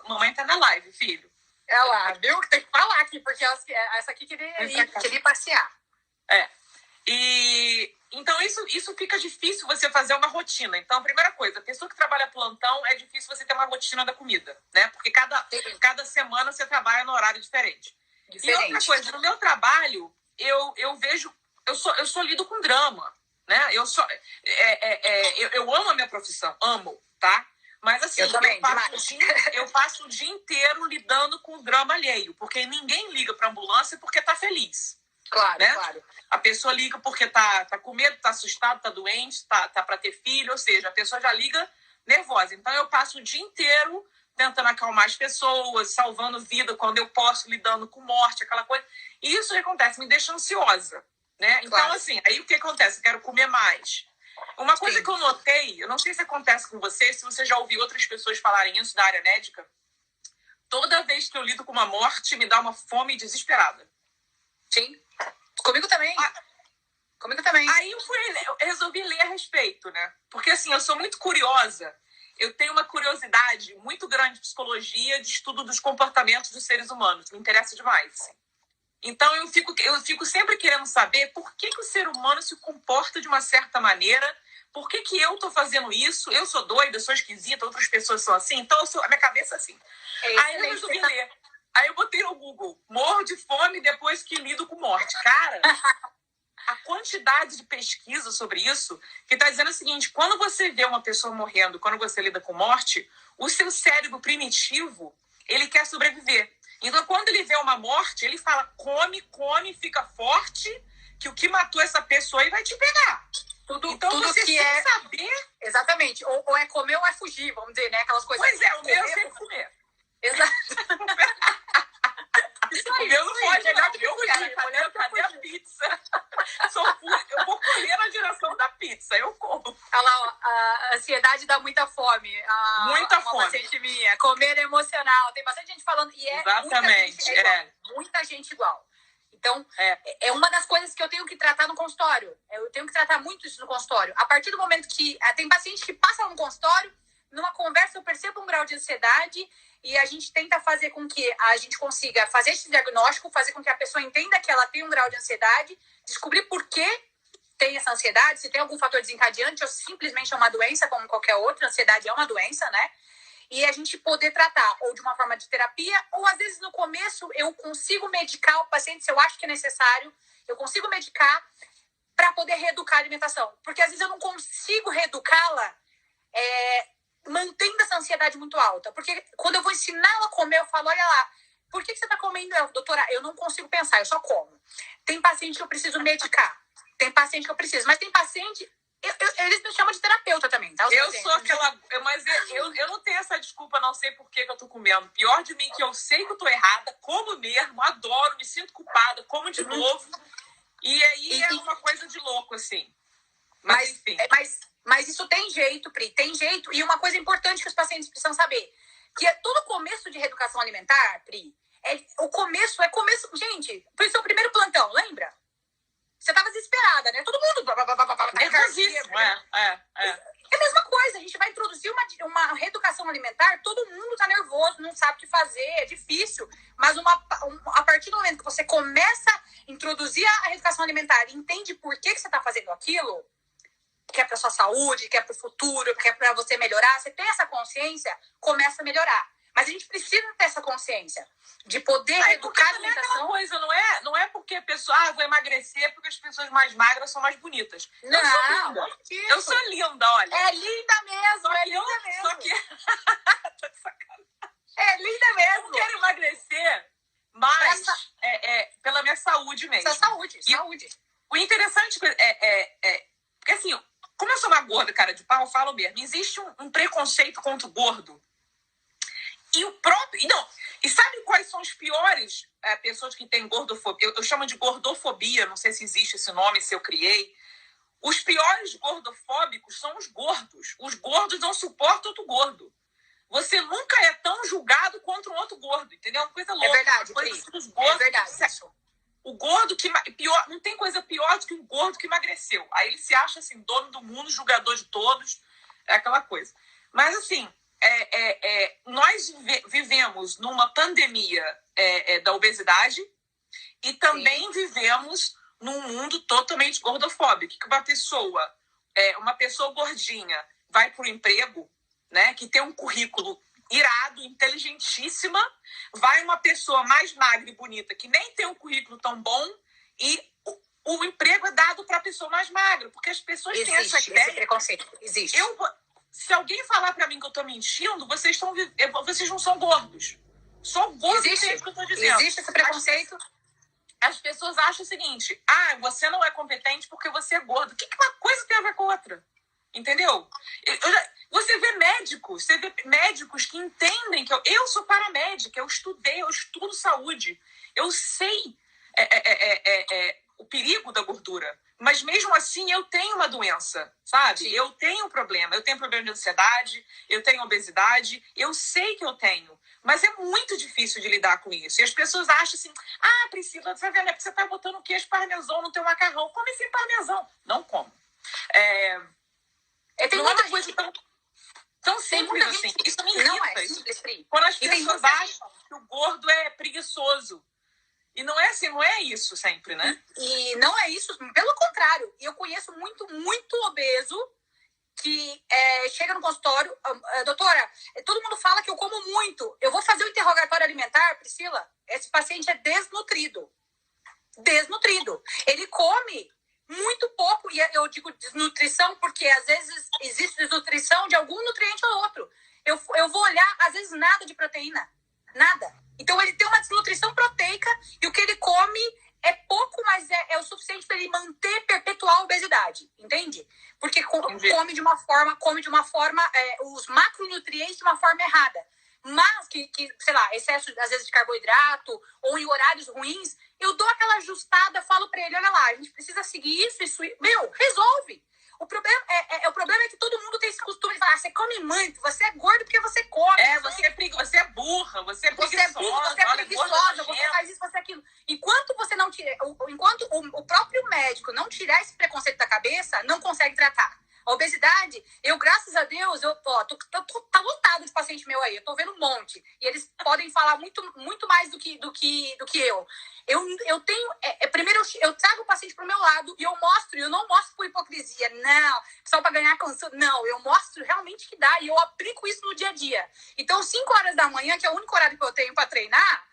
mamãe tá na live, filho. Ela viu que tem que falar aqui, porque essa aqui queria passear. E então isso fica difícil você fazer uma rotina. Então, a primeira coisa, a pessoa que trabalha plantão, é difícil você ter uma rotina da comida, né? Porque cada semana você trabalha no horário diferente. E outra coisa, no meu trabalho, eu vejo, eu lido com drama. Né? Eu amo a minha profissão, amo, tá? Mas assim, eu passo o dia inteiro lidando com o drama alheio, porque ninguém liga pra ambulância porque tá feliz. Claro, né? claro. A pessoa liga porque tá com medo, tá assustado, tá doente, tá pra ter filho, ou seja, a pessoa já liga nervosa. Então eu passo o dia inteiro tentando acalmar as pessoas, salvando vida quando eu posso, lidando com morte, aquela coisa. E isso que acontece, me deixa ansiosa. Né? Então, claro. Assim, aí o que acontece? Eu quero comer mais. Uma coisa que eu notei, eu não sei se acontece com você, se você já ouviu outras pessoas falarem isso da área médica, toda vez que eu lido com uma morte, me dá uma fome desesperada. Sim. Comigo também. Comigo também. Aí eu resolvi ler a respeito, né? Porque assim, eu sou muito curiosa. Eu tenho uma curiosidade muito grande de psicologia, de estudo dos comportamentos dos seres humanos. Me interessa demais. Então, eu fico sempre querendo saber por que o ser humano se comporta de uma certa maneira, por que eu estou fazendo isso, eu sou doida, eu sou esquisita, outras pessoas são assim, então a minha cabeça é assim. Aí eu resolvi ler. Aí eu botei no Google, morro de fome depois que lido com morte. Cara, a quantidade de pesquisa sobre isso, que está dizendo o seguinte, quando você vê uma pessoa morrendo, quando você lida com morte, o seu cérebro primitivo, ele quer sobreviver. Então, quando ele vê uma morte, ele fala, come, fica forte, que o que matou essa pessoa aí vai te pegar. Então, tudo você que sem saber... Exatamente. Ou é comer ou é fugir, vamos dizer, né? Aquelas coisas... Pois é, o meu é sempre comer. Exato. O meu não pode, não. Cadê a pizza? Eu vou correr na direção da pizza, eu como. Olha lá, ó, a ansiedade dá muita fome. Muita uma fome. paciente minha. Comer é emocional. Tem bastante gente falando. E exatamente. Muita gente igual. Então, é uma das coisas que eu tenho que tratar no consultório. Eu tenho que tratar muito isso no consultório. A partir do momento que... Tem paciente que passa no consultório, numa conversa eu percebo um grau de ansiedade e a gente tenta fazer com que a gente consiga fazer esse diagnóstico, fazer com que a pessoa entenda que ela tem um grau de ansiedade, descobrir por que tem essa ansiedade, se tem algum fator desencadeante ou simplesmente é uma doença como qualquer outra. A ansiedade é uma doença, né? E a gente poder tratar ou de uma forma de terapia, ou às vezes no começo eu consigo medicar o paciente se eu acho que é necessário, eu consigo medicar para poder reeducar a alimentação. Porque às vezes eu não consigo reeducá-la mantendo essa ansiedade muito alta. Porque quando eu vou ensinar ela a comer, eu falo, olha lá, por que você está comendo? Doutora, eu não consigo pensar, eu só como. Tem paciente que eu preciso medicar, tem paciente que eu preciso, mas tem paciente... eles me chamam de terapeuta também, tá? Eu sou aquela... Mas eu não tenho essa desculpa, não sei por que eu tô comendo. Pior de mim que eu sei que eu tô errada, como mesmo, adoro, me sinto culpada, como de novo. E aí é uma coisa de louco, assim. Mas enfim. Mas isso tem jeito, Pri, tem jeito. E uma coisa importante que os pacientes precisam saber, que é todo começo de reeducação alimentar, Pri, o começo é começo... Gente, foi seu primeiro plantão, lembra? Você tava desesperada, né? Todo mundo... Nervosíssimo, É a mesma coisa, a gente vai introduzir uma reeducação alimentar, todo mundo tá nervoso, não sabe o que fazer, é difícil. Mas a partir do momento que você começa a introduzir a reeducação alimentar e entende por que você tá fazendo aquilo, que é pra sua saúde, que é pro futuro, que é pra você melhorar, você tem essa consciência, começa a melhorar. Mas a gente precisa ter essa consciência de poder educar a alimentação. É coisa, não é porque a pessoa, vou emagrecer porque as pessoas mais magras são mais bonitas. Não, eu sou linda. Eu sou linda, olha. É linda mesmo, só que tô de sacanagem. É linda mesmo. Eu quero emagrecer, mas pela minha saúde mesmo. Saúde. O interessante porque assim, como eu sou uma gorda, cara de pau, eu falo mesmo, existe um preconceito contra o gordo. E sabe quais são os piores pessoas que têm gordofobia? Eu chamo de gordofobia, não sei se existe esse nome, se eu criei. Os piores gordofóbicos são os gordos. Os gordos não suportam outro gordo. Você nunca é tão julgado contra um outro gordo, entendeu? Uma coisa louca. É verdade, dos gordos, é verdade. O gordo que... não tem coisa pior do que um gordo que emagreceu. Aí ele se acha assim, dono do mundo, julgador de todos. É aquela coisa. Mas assim... nós vivemos numa pandemia da obesidade e também vivemos num mundo totalmente gordofóbico. Que uma pessoa gordinha vai para o emprego, né, que tem um currículo irado, inteligentíssima, vai uma pessoa mais magra e bonita que nem tem um currículo tão bom e o emprego é dado para a pessoa mais magra, porque as pessoas têm essa ideia. Esse preconceito existe. Se alguém falar pra mim que eu tô mentindo, vocês não são gordos. Só gordo é isso que eu tô dizendo. Existe esse preconceito. As pessoas acham o seguinte, você não é competente porque você é gordo. O que uma coisa tem a ver com a outra? Entendeu? Você vê médicos que entendem que eu sou paramédica, eu estudo saúde. Eu sei o perigo da gordura. Mas mesmo assim eu tenho uma doença, sabe? Sim. Eu tenho um problema. Eu tenho problema de ansiedade, eu tenho obesidade, eu sei que eu tenho. Mas é muito difícil de lidar com isso. E as pessoas acham assim, Priscila, você vê, você tá botando queijo parmesão no teu macarrão. Come sem parmesão. Não como. Tem não é uma coisa tão simples assim. Isso me irrita. Não é simples, Pri. Quando as pessoas acham que o gordo é preguiçoso. E não é assim, não é isso sempre, né? E não é isso, pelo contrário. Eu conheço muito, muito obeso que chega no consultório, doutora, todo mundo fala que eu como muito. Eu vou fazer o interrogatório alimentar, Priscila, esse paciente é desnutrido. Desnutrido. Ele come muito pouco, e eu digo desnutrição porque às vezes existe desnutrição de algum nutriente ou outro. Eu vou olhar, às vezes, nada de proteína. Nada. Então, ele tem uma desnutrição proteica e o que ele come é pouco, mas é o suficiente para ele manter, perpetuar a obesidade. Entende? Porque come de uma forma, os macronutrientes de uma forma errada. Mas sei lá, excesso, às vezes, de carboidrato ou em horários ruins, eu dou aquela ajustada, falo para ele, olha lá, a gente precisa seguir isso. Meu, resolve. O problema é que todo mundo tem esse costume de falar, você come muito, você é gordo porque você come. Você é burra, você é preguiçosa. Você é preguiçosa, você faz isso, você aquilo. Enquanto você não tira, enquanto o próprio médico não tirar esse preconceito da cabeça, não consegue tratar. A obesidade, eu, graças a Deus, tá lotado de paciente meu aí. Eu tô vendo um monte. E eles podem falar muito mais do que eu. Eu tenho... primeiro, eu trago o paciente pro meu lado e eu não mostro por hipocrisia. Não, só pra ganhar consulta. Não, eu mostro realmente que dá. E eu aplico isso no dia a dia. Então, 5 horas da manhã, que é o único horário que eu tenho pra treinar,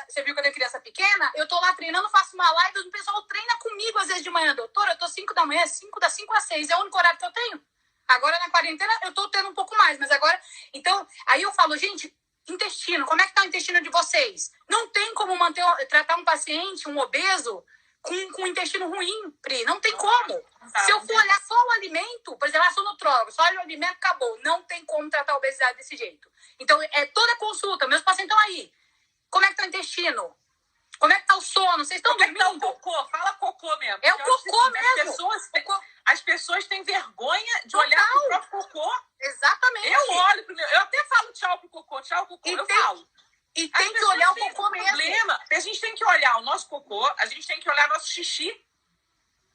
você viu quando eu criança pequena? Eu tô lá treinando, faço uma live, o pessoal treina comigo às vezes de manhã. Doutora, eu tô 5 da manhã, das 5 às 6, é o único horário que eu tenho. Agora na quarentena eu tô tendo um pouco mais, mas agora... Então, aí eu falo, gente, intestino, como é que tá o intestino de vocês? Não tem como tratar um paciente, um obeso, com intestino ruim, Pri. Não tem como. Se eu for olhar só o alimento, por exemplo, eu sou nutrólogo, só olha o alimento, acabou. Não tem como tratar a obesidade desse jeito. Então, toda consulta, meus pacientes estão aí. Como é que tá o intestino? Como é que tá o sono? Vocês estão dormindo? Como é que tá o cocô? Fala cocô mesmo. É o cocô mesmo. As pessoas têm vergonha de olhar pro próprio cocô. Exatamente. Eu olho pro meu... Eu até falo tchau pro cocô, falo. E tem que olhar o cocô mesmo. Problema. A gente tem que olhar o nosso cocô, a gente tem que olhar nosso xixi.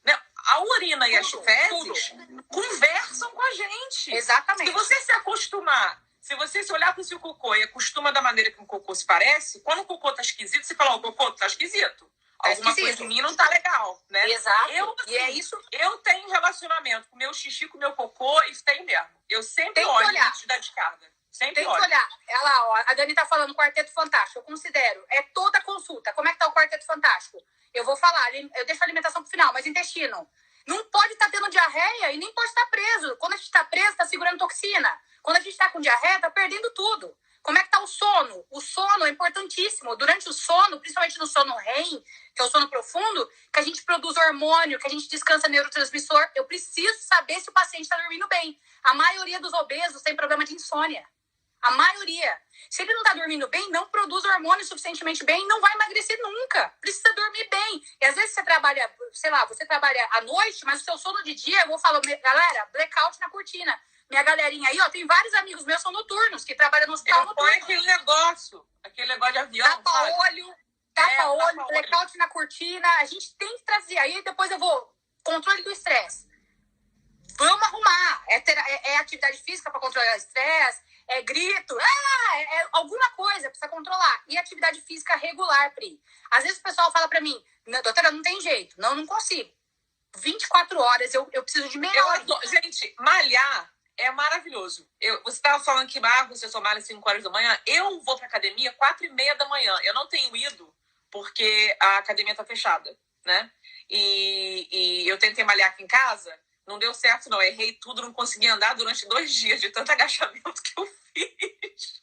Né? A urina e as fezes conversam com a gente. Exatamente. Se você se acostumar... Se você se olhar para o seu cocô e acostuma da maneira que um cocô se parece, quando o cocô tá esquisito, você fala, o cocô tá esquisito. Alguma coisa em mim não tá legal, né? Exato. E é isso. Eu tenho relacionamento com o meu xixi, com o meu cocô, e tem mesmo. Eu sempre olho antes de dar descarga. Sempre olho. Tem que olhar. Olha lá, ó, a Dani tá falando Quarteto Fantástico. Eu considero, toda consulta. Como é que tá o Quarteto Fantástico? Eu vou falar, eu deixo a alimentação pro final, mas intestino. Não pode estar tendo diarreia e nem pode estar preso. Quando a gente está preso, está segurando toxina. Quando a gente está com diarreia, está perdendo tudo. Como é que está o sono? O sono é importantíssimo. Durante o sono, principalmente no sono REM, que é o sono profundo, que a gente produz hormônio, que a gente descansa neurotransmissor. Eu preciso saber se o paciente está dormindo bem. A maioria dos obesos tem problema de insônia. A maioria. Se ele não está dormindo bem, não produz hormônio suficientemente bem, não vai emagrecer nunca. Precisa dormir bem. E às vezes você trabalha, sei lá, você trabalha à noite, mas o seu sono de dia, eu vou falar, galera, blackout na cortina. Minha galerinha aí, ó, tem vários amigos meus que são noturnos, que trabalham no hospital noturno. Põe aquele negócio de avião, tapa-olho, blackout na cortina. A gente tem que trazer. Aí depois eu vou, controle do estresse. Vamos arrumar. É atividade física para controlar o estresse, é grito, é alguma coisa, precisa controlar. E atividade física regular, Pri. Às vezes o pessoal fala pra mim, doutora, não tem jeito, não consigo. 24 horas, eu preciso de meia hora. Gente, malhar é maravilhoso. Você estava falando que você só malha às 5 horas da manhã. Eu vou pra academia 4:30 da manhã. Eu não tenho ido porque a academia tá fechada, né? E eu tentei malhar aqui em casa, não deu certo, não. Errei tudo, não consegui andar durante 2 dias de tanto agachamento que eu fiz.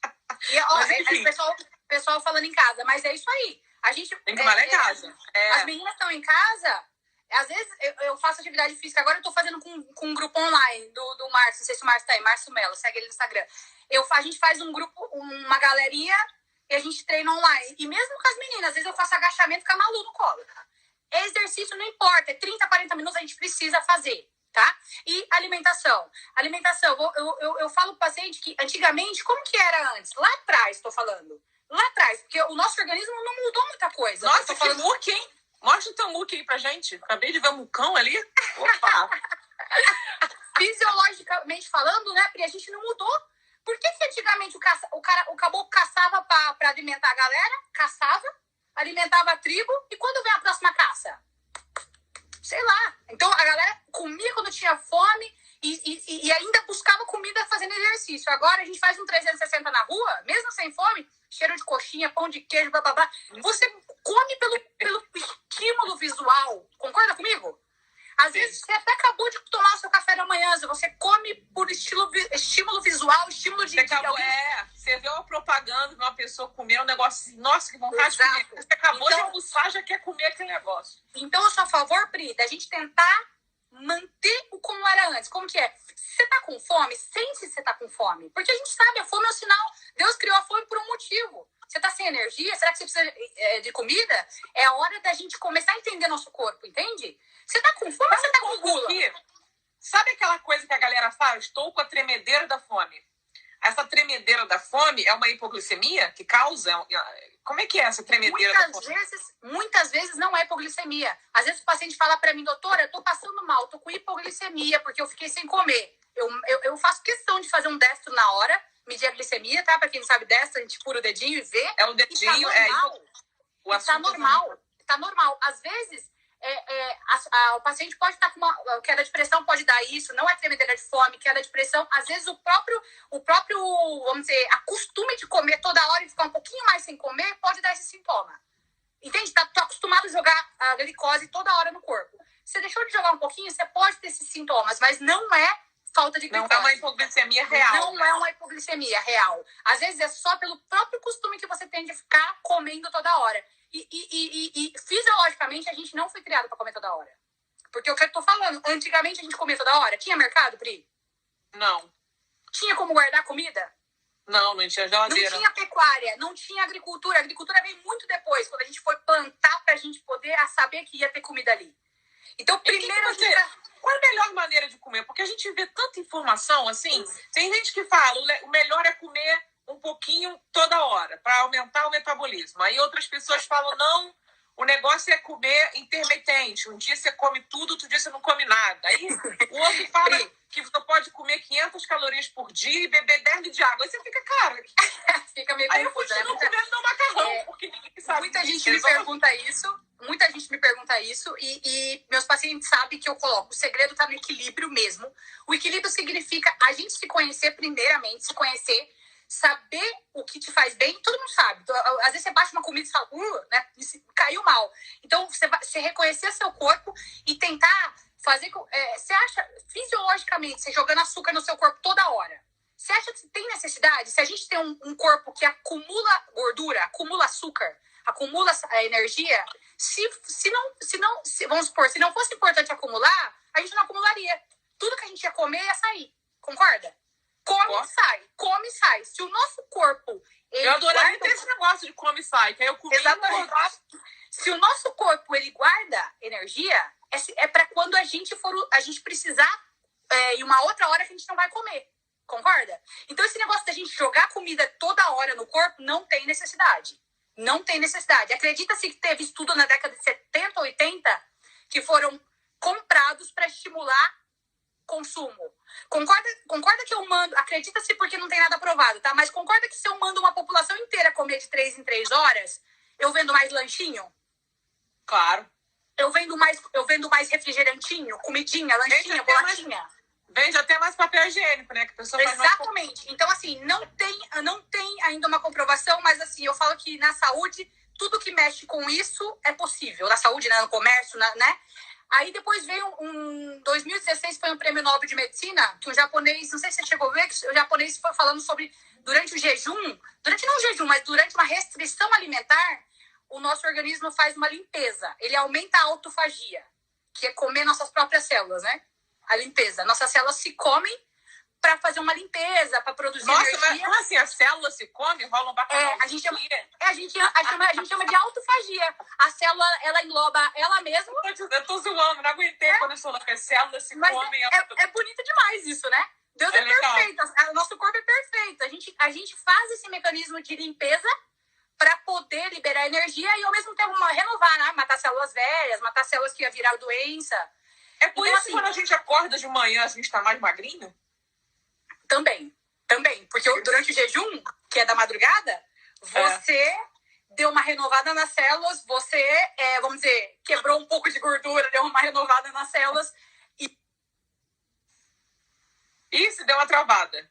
E, ó, pessoal falando em casa, mas é isso aí. A gente tem que malhar em casa. As meninas estão em casa, às vezes eu faço atividade física, agora eu tô fazendo com um grupo online do Márcio, não sei se o Márcio tá aí, Márcio Mello, segue ele no Instagram. A gente faz um grupo, uma galerinha, e a gente treina online. E mesmo com as meninas, às vezes eu faço agachamento com a Malu no colo. Exercício não importa, é 30, 40 minutos, a gente precisa fazer. Tá? E alimentação. Eu falo pro paciente que antigamente, como que era antes? Lá atrás, tô falando. Lá atrás, porque o nosso organismo não mudou muita coisa. Nossa, que muque, hein? Mostra o teu muque aí pra gente. Acabei de ver um mucão ali. Opa! Fisiologicamente falando, né, Pri, a gente não mudou. Por que antigamente o caboclo caçava pra alimentar a galera? Caçava, alimentava a tribo, e quando vem a próxima caça? Sei lá. Então, a galera comia quando tinha fome e ainda buscava comida fazendo exercício. Agora, a gente faz um 360 na rua, mesmo sem fome, cheiro de coxinha, pão de queijo, blá, blá, blá. Você come pelo estímulo visual. Concorda comigo? Às vezes, você até acabou de tomar o seu café da manhã, você come por estímulo visual, estímulo de... Você vê uma propaganda de uma pessoa comer um negócio assim, nossa, que vontade de comer. Você acabou de almoçar, já quer comer aquele negócio. Então, eu sou a favor, Pri, da gente tentar manter o como era antes. Como que é? Se você tá com fome, sente se você tá com fome. Porque a gente sabe, a fome é um sinal. Deus criou a fome por um motivo. Você tá sem energia? Será que você precisa de comida? É a hora da gente começar a entender nosso corpo, entende? Você tá com fome ou você tá com gula? Sabe aquela coisa que a galera fala? Estou com a tremedeira da fome. Essa tremedeira da fome é uma hipoglicemia que causa, Como é que é essa tremedeira da fome? Muitas vezes não é hipoglicemia. Às vezes o paciente fala para mim, doutora, eu tô passando mal, tô com hipoglicemia porque eu fiquei sem comer. Eu faço questão de fazer um destro na hora, medir a glicemia, tá? Para quem não sabe, destro, a gente fura o dedinho e vê. É o dedinho, tá normal. Tá normal. Às vezes, o paciente pode estar com uma queda de pressão, pode dar isso, não é tremedeira de fome, queda de pressão. Às vezes o próprio, vamos dizer, a costume de comer toda hora e ficar um pouquinho mais sem comer pode dar esse sintoma. Entende? Tô acostumado a jogar a glicose toda hora no corpo. Você deixou de jogar um pouquinho, você pode ter esses sintomas, mas não é falta de glicose. Não é uma hipoglicemia real. Não é uma hipoglicemia real. Às vezes é só pelo próprio costume que você tem de ficar comendo toda hora. E fisiologicamente a gente não foi criado para comer toda hora. Porque o que eu tô falando, antigamente a gente comia toda hora. Tinha mercado, Pri? Não. Tinha como guardar comida? Não tinha geladeira. Não tinha pecuária, não tinha agricultura. A agricultura veio muito depois, quando a gente foi plantar pra gente poder saber que ia ter comida ali. Então, primeiro a gente... Qual é a melhor maneira de comer? Porque a gente vê tanta informação, assim. Tem gente que fala, o melhor é comer um pouquinho toda hora, para aumentar o metabolismo. Aí outras pessoas falam, não, o negócio é comer intermitente. Um dia você come tudo, outro dia você não come nada. Aí o outro fala que você pode comer 500 calorias por dia e beber 10 litros de água. Aí você fica, cara... fica meio aí confuso, eu continuo comendo meu macarrão, porque ninguém sabe. Muita gente me pergunta isso. E meus pacientes sabem que eu coloco. O segredo tá no equilíbrio mesmo. O equilíbrio significa a gente se conhecer primeiramente, saber o que te faz bem. Todo mundo sabe. Então, às vezes você bate uma comida e fala, né, caiu mal. Então, você reconhecer seu corpo e tentar fazer... você acha, fisiologicamente, você jogando açúcar no seu corpo toda hora, você acha que tem necessidade? Se a gente tem um corpo que acumula gordura, acumula açúcar, acumula energia, vamos supor, se não fosse importante acumular, a gente não acumularia. Tudo que a gente ia comer ia sair. Concorda? Come e sai. Se o nosso corpo... Eu adoraria ter esse negócio de come e sai, que aí eu comi. Exatamente. Se o nosso corpo, ele guarda energia, é para quando a gente precisar em uma outra hora que a gente não vai comer. Concorda? Então, esse negócio da gente jogar comida toda hora no corpo não tem necessidade. Não tem necessidade. Acredita-se que teve estudo na década de 70, 80 que foram comprados para estimular consumo. Concorda que eu mando... Acredita-se porque não tem nada provado, tá? Mas concorda que se eu mando uma população inteira comer de 3 em 3 horas, eu vendo mais lanchinho? Claro. Eu vendo mais refrigerantinho, comidinha, lanchinha, bolachinha. Vende até mais papel higiênico, né? Que a pessoa Exatamente. Então, assim, não tem ainda uma comprovação, mas, assim, eu falo que na saúde, tudo que mexe com isso é possível. Na saúde, né, no comércio, né? Aí depois veio 2016 foi um prêmio Nobel de Medicina, que um japonês, não sei se você chegou a ver, que o japonês foi falando sobre, durante o jejum, mas durante uma restrição alimentar, o nosso organismo faz uma limpeza. Ele aumenta a autofagia, que é comer nossas próprias células, né? A limpeza. Nossas células se comem para fazer uma limpeza, para produzir energia. Mas como assim? A célula se come? Rola um bacalhau? A gente chama de autofagia. A célula, ela engloba ela mesma. Eu tô zoando, não aguentei quando eu falou que a célula se come. É bonito demais isso, né? Deus é perfeito. O nosso corpo é perfeito. A gente faz esse mecanismo de limpeza para poder liberar energia e ao mesmo tempo renovar, né? Matar células velhas, matar células que ia virar doença. É por isso que quando a gente acorda de manhã, a gente tá mais magrinho? Também. Porque durante o jejum, que é da madrugada, você deu uma renovada nas células, você, vamos dizer, quebrou um pouco de gordura, deu uma renovada nas células. Isso, deu uma travada.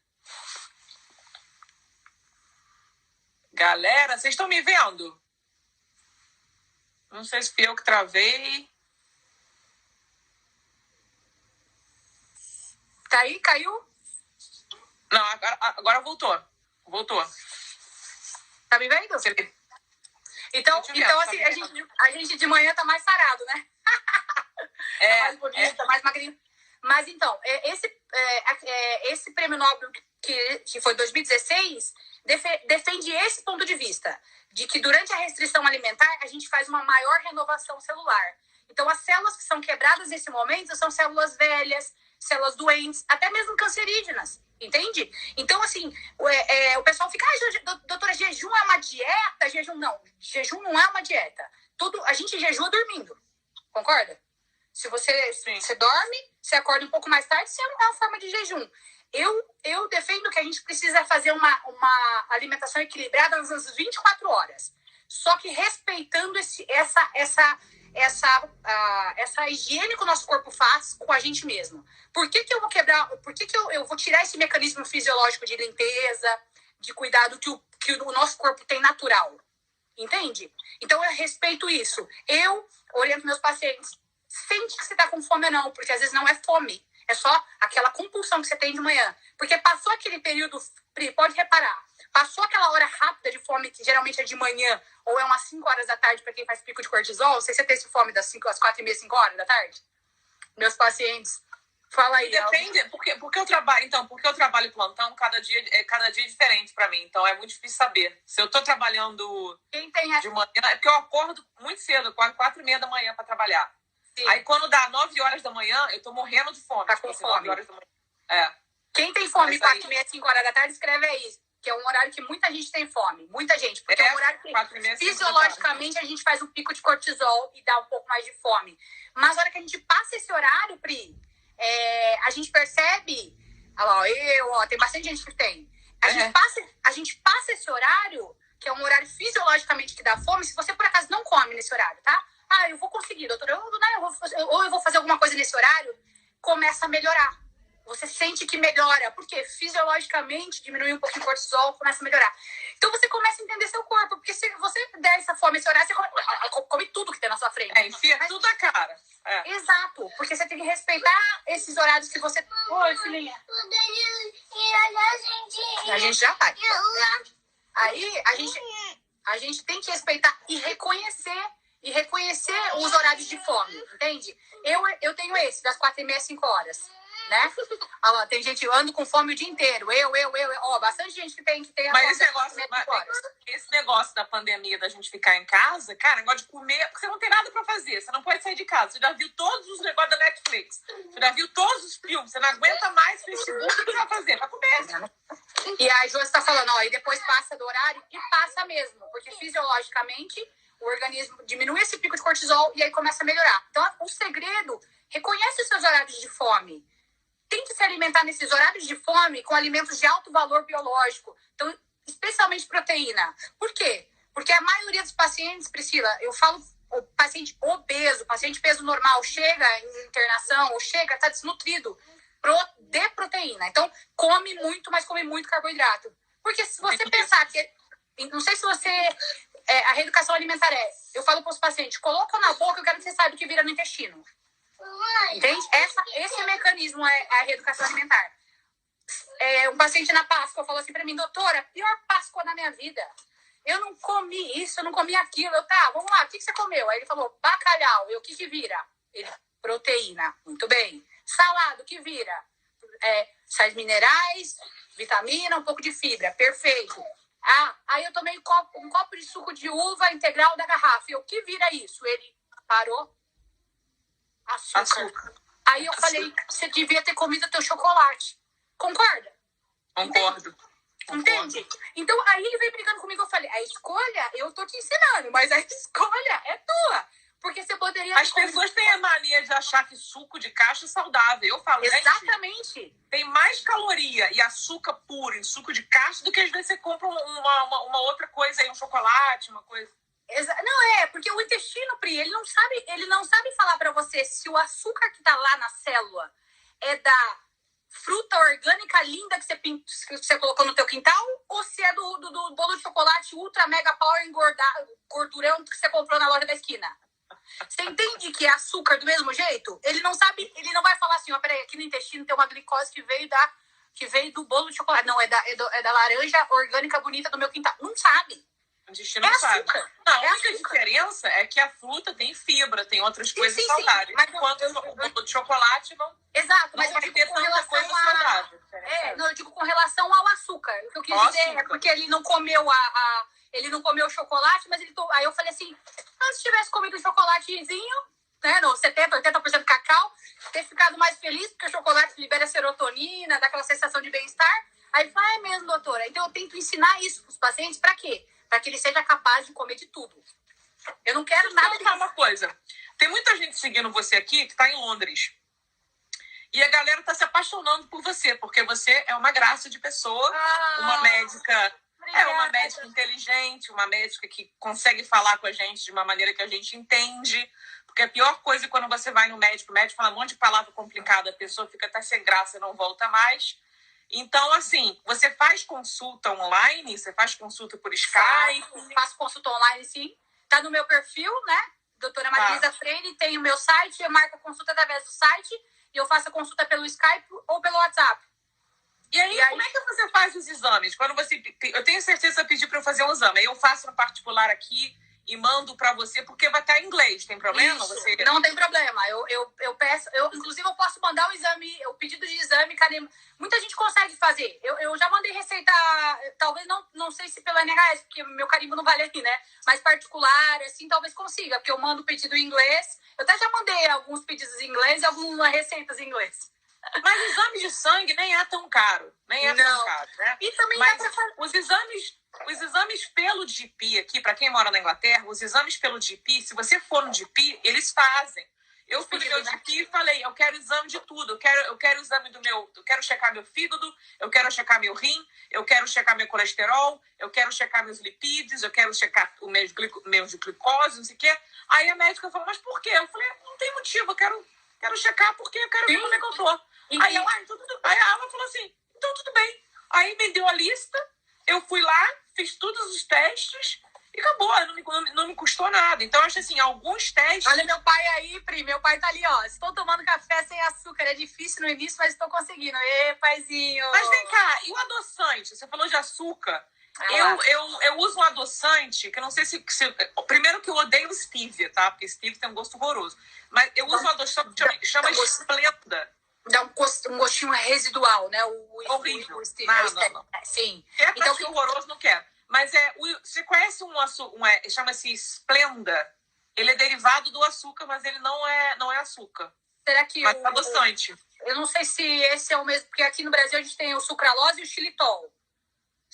Galera, vocês estão me vendo? Não sei se fui eu que travei. Tá aí? Caiu? Não, agora voltou. Tá me vendo? Então assim, a gente de manhã tá mais sarado, né? Tá mais bonita, mais magrinho. Mas então, esse prêmio Nobel que foi 2016 defende esse ponto de vista, de que durante a restrição alimentar a gente faz uma maior renovação celular. Então, as células que são quebradas nesse momento são células velhas, células doentes, até mesmo cancerígenas, entende? Então, assim, o pessoal fica, doutora, jejum é uma dieta? Jejum não é uma dieta. A gente jejua dormindo, concorda? Se você dorme, você acorda um pouco mais tarde, isso é uma forma de jejum. Eu defendo que a gente precisa fazer uma alimentação equilibrada nas 24 horas. Só que respeitando essa higiene que o nosso corpo faz com a gente mesmo. Por que eu vou quebrar? Por que eu vou tirar esse mecanismo fisiológico de limpeza, de cuidado que o nosso corpo tem natural? Entende? Então eu respeito isso. Eu oriento meus pacientes. Sente que você está com fome ou não, porque às vezes não é fome. É só aquela compulsão que você tem de manhã. Porque passou aquele período, pode reparar, passou aquela hora rápida de fome, que geralmente é de manhã, ou é umas 5 horas da tarde para quem faz pico de cortisol. Não sei se você tem esse fome das 4h30, 5 horas da tarde. Meus pacientes, fala aí. Depende, porque eu trabalho plantão, cada dia é diferente para mim. Então é muito difícil saber. Se eu tô trabalhando de manhã, é porque eu acordo muito cedo, quase 4h30 da manhã para trabalhar. Sim. Aí quando dá 9 horas da manhã, eu tô morrendo de fome. Tá com fome. 9 horas da manhã. Quem tem fome 4h30, 5 horas da tarde, escreve aí. Que é um horário que muita gente tem fome. Muita gente. Porque é um horário que 4h30, fisiologicamente a gente faz um pico de cortisol e dá um pouco mais de fome. Mas na hora que a gente passa esse horário, Pri, a gente percebe... Olha lá, tem bastante gente que tem. A gente passa esse horário, que é um horário fisiologicamente que dá fome, se você por acaso não come nesse horário, tá? Eu vou conseguir, doutora, ou eu vou fazer alguma coisa nesse horário, começa a melhorar. Você sente que melhora, porque fisiologicamente diminui um pouquinho o cortisol, começa a melhorar. Então você começa a entender seu corpo, porque se você der essa fome, esse horário, você come tudo que tem na sua frente. Enfia tudo na cara. Exato, porque você tem que respeitar esses horários que você... Oi, filhinha. A gente já vai. Aí, a gente tem que respeitar e reconhecer os horários de fome, entende? Eu tenho esse, das 4h30 às 5 horas, né? Olha lá, tem gente, eu ando com fome o dia inteiro. Bastante gente que tem Mas esse negócio da pandemia, da gente ficar em casa, cara, negócio de comer, você não tem nada pra fazer, você não pode sair de casa. Você já viu todos os negócios da Netflix, você já viu todos os filmes, você não aguenta mais Facebook, o que você vai fazer? Vai comer. E a Josi tá falando, e depois passa do horário, e passa mesmo, porque fisiologicamente o organismo diminui esse pico de cortisol e aí começa a melhorar. Então, o segredo, reconhece os seus horários de fome. Tente se alimentar nesses horários de fome com alimentos de alto valor biológico. Então, especialmente proteína. Por quê? Porque a maioria dos pacientes, Priscila, eu falo, o paciente obeso, paciente peso normal, chega em internação ou está desnutrido de proteína. Então, come muito, mas come muito carboidrato. Porque se você pensar que... Não sei se você... a reeducação alimentar eu falo para os pacientes, coloca na boca, eu quero que você saiba o que vira no intestino. Entende? Esse mecanismo é a reeducação alimentar. Um paciente na Páscoa falou assim para mim, doutora, pior Páscoa da minha vida. Eu não comi isso, eu não comi aquilo. Vamos lá, o que você comeu? Aí ele falou, bacalhau. O que vira? Proteína. Muito bem. Salada, o que vira? Sais minerais, vitamina, um pouco de fibra. Perfeito. Aí eu tomei um copo de suco de uva integral da garrafa. E o que vira isso? Ele parou. Açúcar. Aí eu falei, você devia ter comido teu chocolate. Concorda? Concordo. Entende? Então, aí ele veio brigando comigo. Eu falei, a escolha, eu tô te ensinando, mas a escolha é tua. Porque você poderia... As pessoas têm a mania de achar que suco de caixa é saudável. Eu falo, exatamente. Tem mais caloria e açúcar puro em suco de caixa do que às vezes você compra uma outra coisa aí, um chocolate, uma coisa. Não, porque o intestino, Pri, ele não sabe falar pra você se o açúcar que tá lá na célula é da fruta orgânica linda que você colocou no teu quintal ou se é do bolo de chocolate ultra mega power gordurão que você comprou na loja da esquina. Você entende que é açúcar do mesmo jeito? Ele não sabe, ele não vai falar assim, peraí, aqui no intestino tem uma glicose que veio do bolo de chocolate. Não, é da laranja orgânica bonita do meu quintal. Não sabe. O intestino não sabe. Não, a única diferença é que a fruta tem fibra, tem outras coisas saudáveis. Mas enquanto o bolo de chocolate não... Exato, mas não vai ter tanta coisa saudável. Eu digo com relação ao açúcar. O que eu quis dizer é porque ele não comeu ele não comeu chocolate, mas aí eu falei assim, se tivesse comido um chocolatezinho, né, no 70, 80% cacau, ter ficado mais feliz, porque o chocolate libera serotonina, dá aquela sensação de bem-estar. Aí ele fala, é mesmo, doutora. Então eu tento ensinar isso para os pacientes, para quê? Para que ele seja capaz de comer de tudo. Eu não quero nada de... uma coisa. Tem muita gente seguindo você aqui que tá em Londres. E a galera tá se apaixonando por você, porque você é uma graça de pessoa, uma médica... Obrigada. É uma médica inteligente, uma médica que consegue falar com a gente de uma maneira que a gente entende. Porque a pior coisa é quando você vai no médico, o médico fala um monte de palavra complicada, a pessoa fica até sem graça e não volta mais. Então, assim, você faz consulta online? Você faz consulta por Skype? Faço consulta online, sim. Tá no meu perfil, né? Doutora Marisa Freire, tem o meu site, eu marco a consulta através do site e eu faço a consulta pelo Skype ou pelo WhatsApp. E aí, como é que você faz os exames? Quando você... Eu tenho certeza que você pedir para eu fazer um exame. Aí eu faço no particular aqui e mando para você, porque vai estar em inglês. Tem problema? Você... Não tem problema. Eu peço... inclusive, eu posso mandar o exame, o pedido de exame. Muita gente consegue fazer. Eu já mandei receita, talvez não sei se pela NHS, porque meu carimbo não vale aqui, né? Mas particular, assim, talvez consiga, porque eu mando o pedido em inglês. Eu até já mandei alguns pedidos em inglês e algumas receitas em inglês. Mas exame de sangue nem é tão caro. Tão caro, né? E também mas dá pra fazer... os exames pelo GP aqui, para quem mora na Inglaterra, os exames pelo GP, se você for no GP, eles fazem. Eu fui no meu GP e falei, eu quero exame de tudo. Eu quero exame eu quero checar meu fígado, eu quero checar meu rim, eu quero checar meu colesterol, eu quero checar meus lipídios, eu quero checar o meus de glicose, não sei o quê. Aí a médica falou, mas por quê? Eu falei, não tem motivo, eu quero checar porque eu quero ver como é que eu tô. Aí ela falou assim, então tudo bem. Aí me deu a lista, eu fui lá, fiz todos os testes e acabou, não me custou nada. Então, eu acho assim, alguns testes... Olha meu pai aí, Pri, meu pai tá ali, ó. Estou tomando café sem açúcar. É difícil no início, mas estou conseguindo. Ê, paizinho! Mas vem cá, e o adoçante? Você falou de açúcar. Eu uso um adoçante, que eu não sei se... Primeiro que eu odeio o stevia, tá? Porque stevia tem um gosto horroroso. Mas eu uso um adoçante que chama Splenda. Dá um gostinho residual, né? Horrível. Não. Sim. Então, que horroroso, não quero. Mas você conhece chama-se Splenda. Ele é derivado do açúcar, mas ele não é açúcar. Será que mas adoçante. Eu não sei se esse é o mesmo, porque aqui no Brasil a gente tem o sucralose e o xilitol.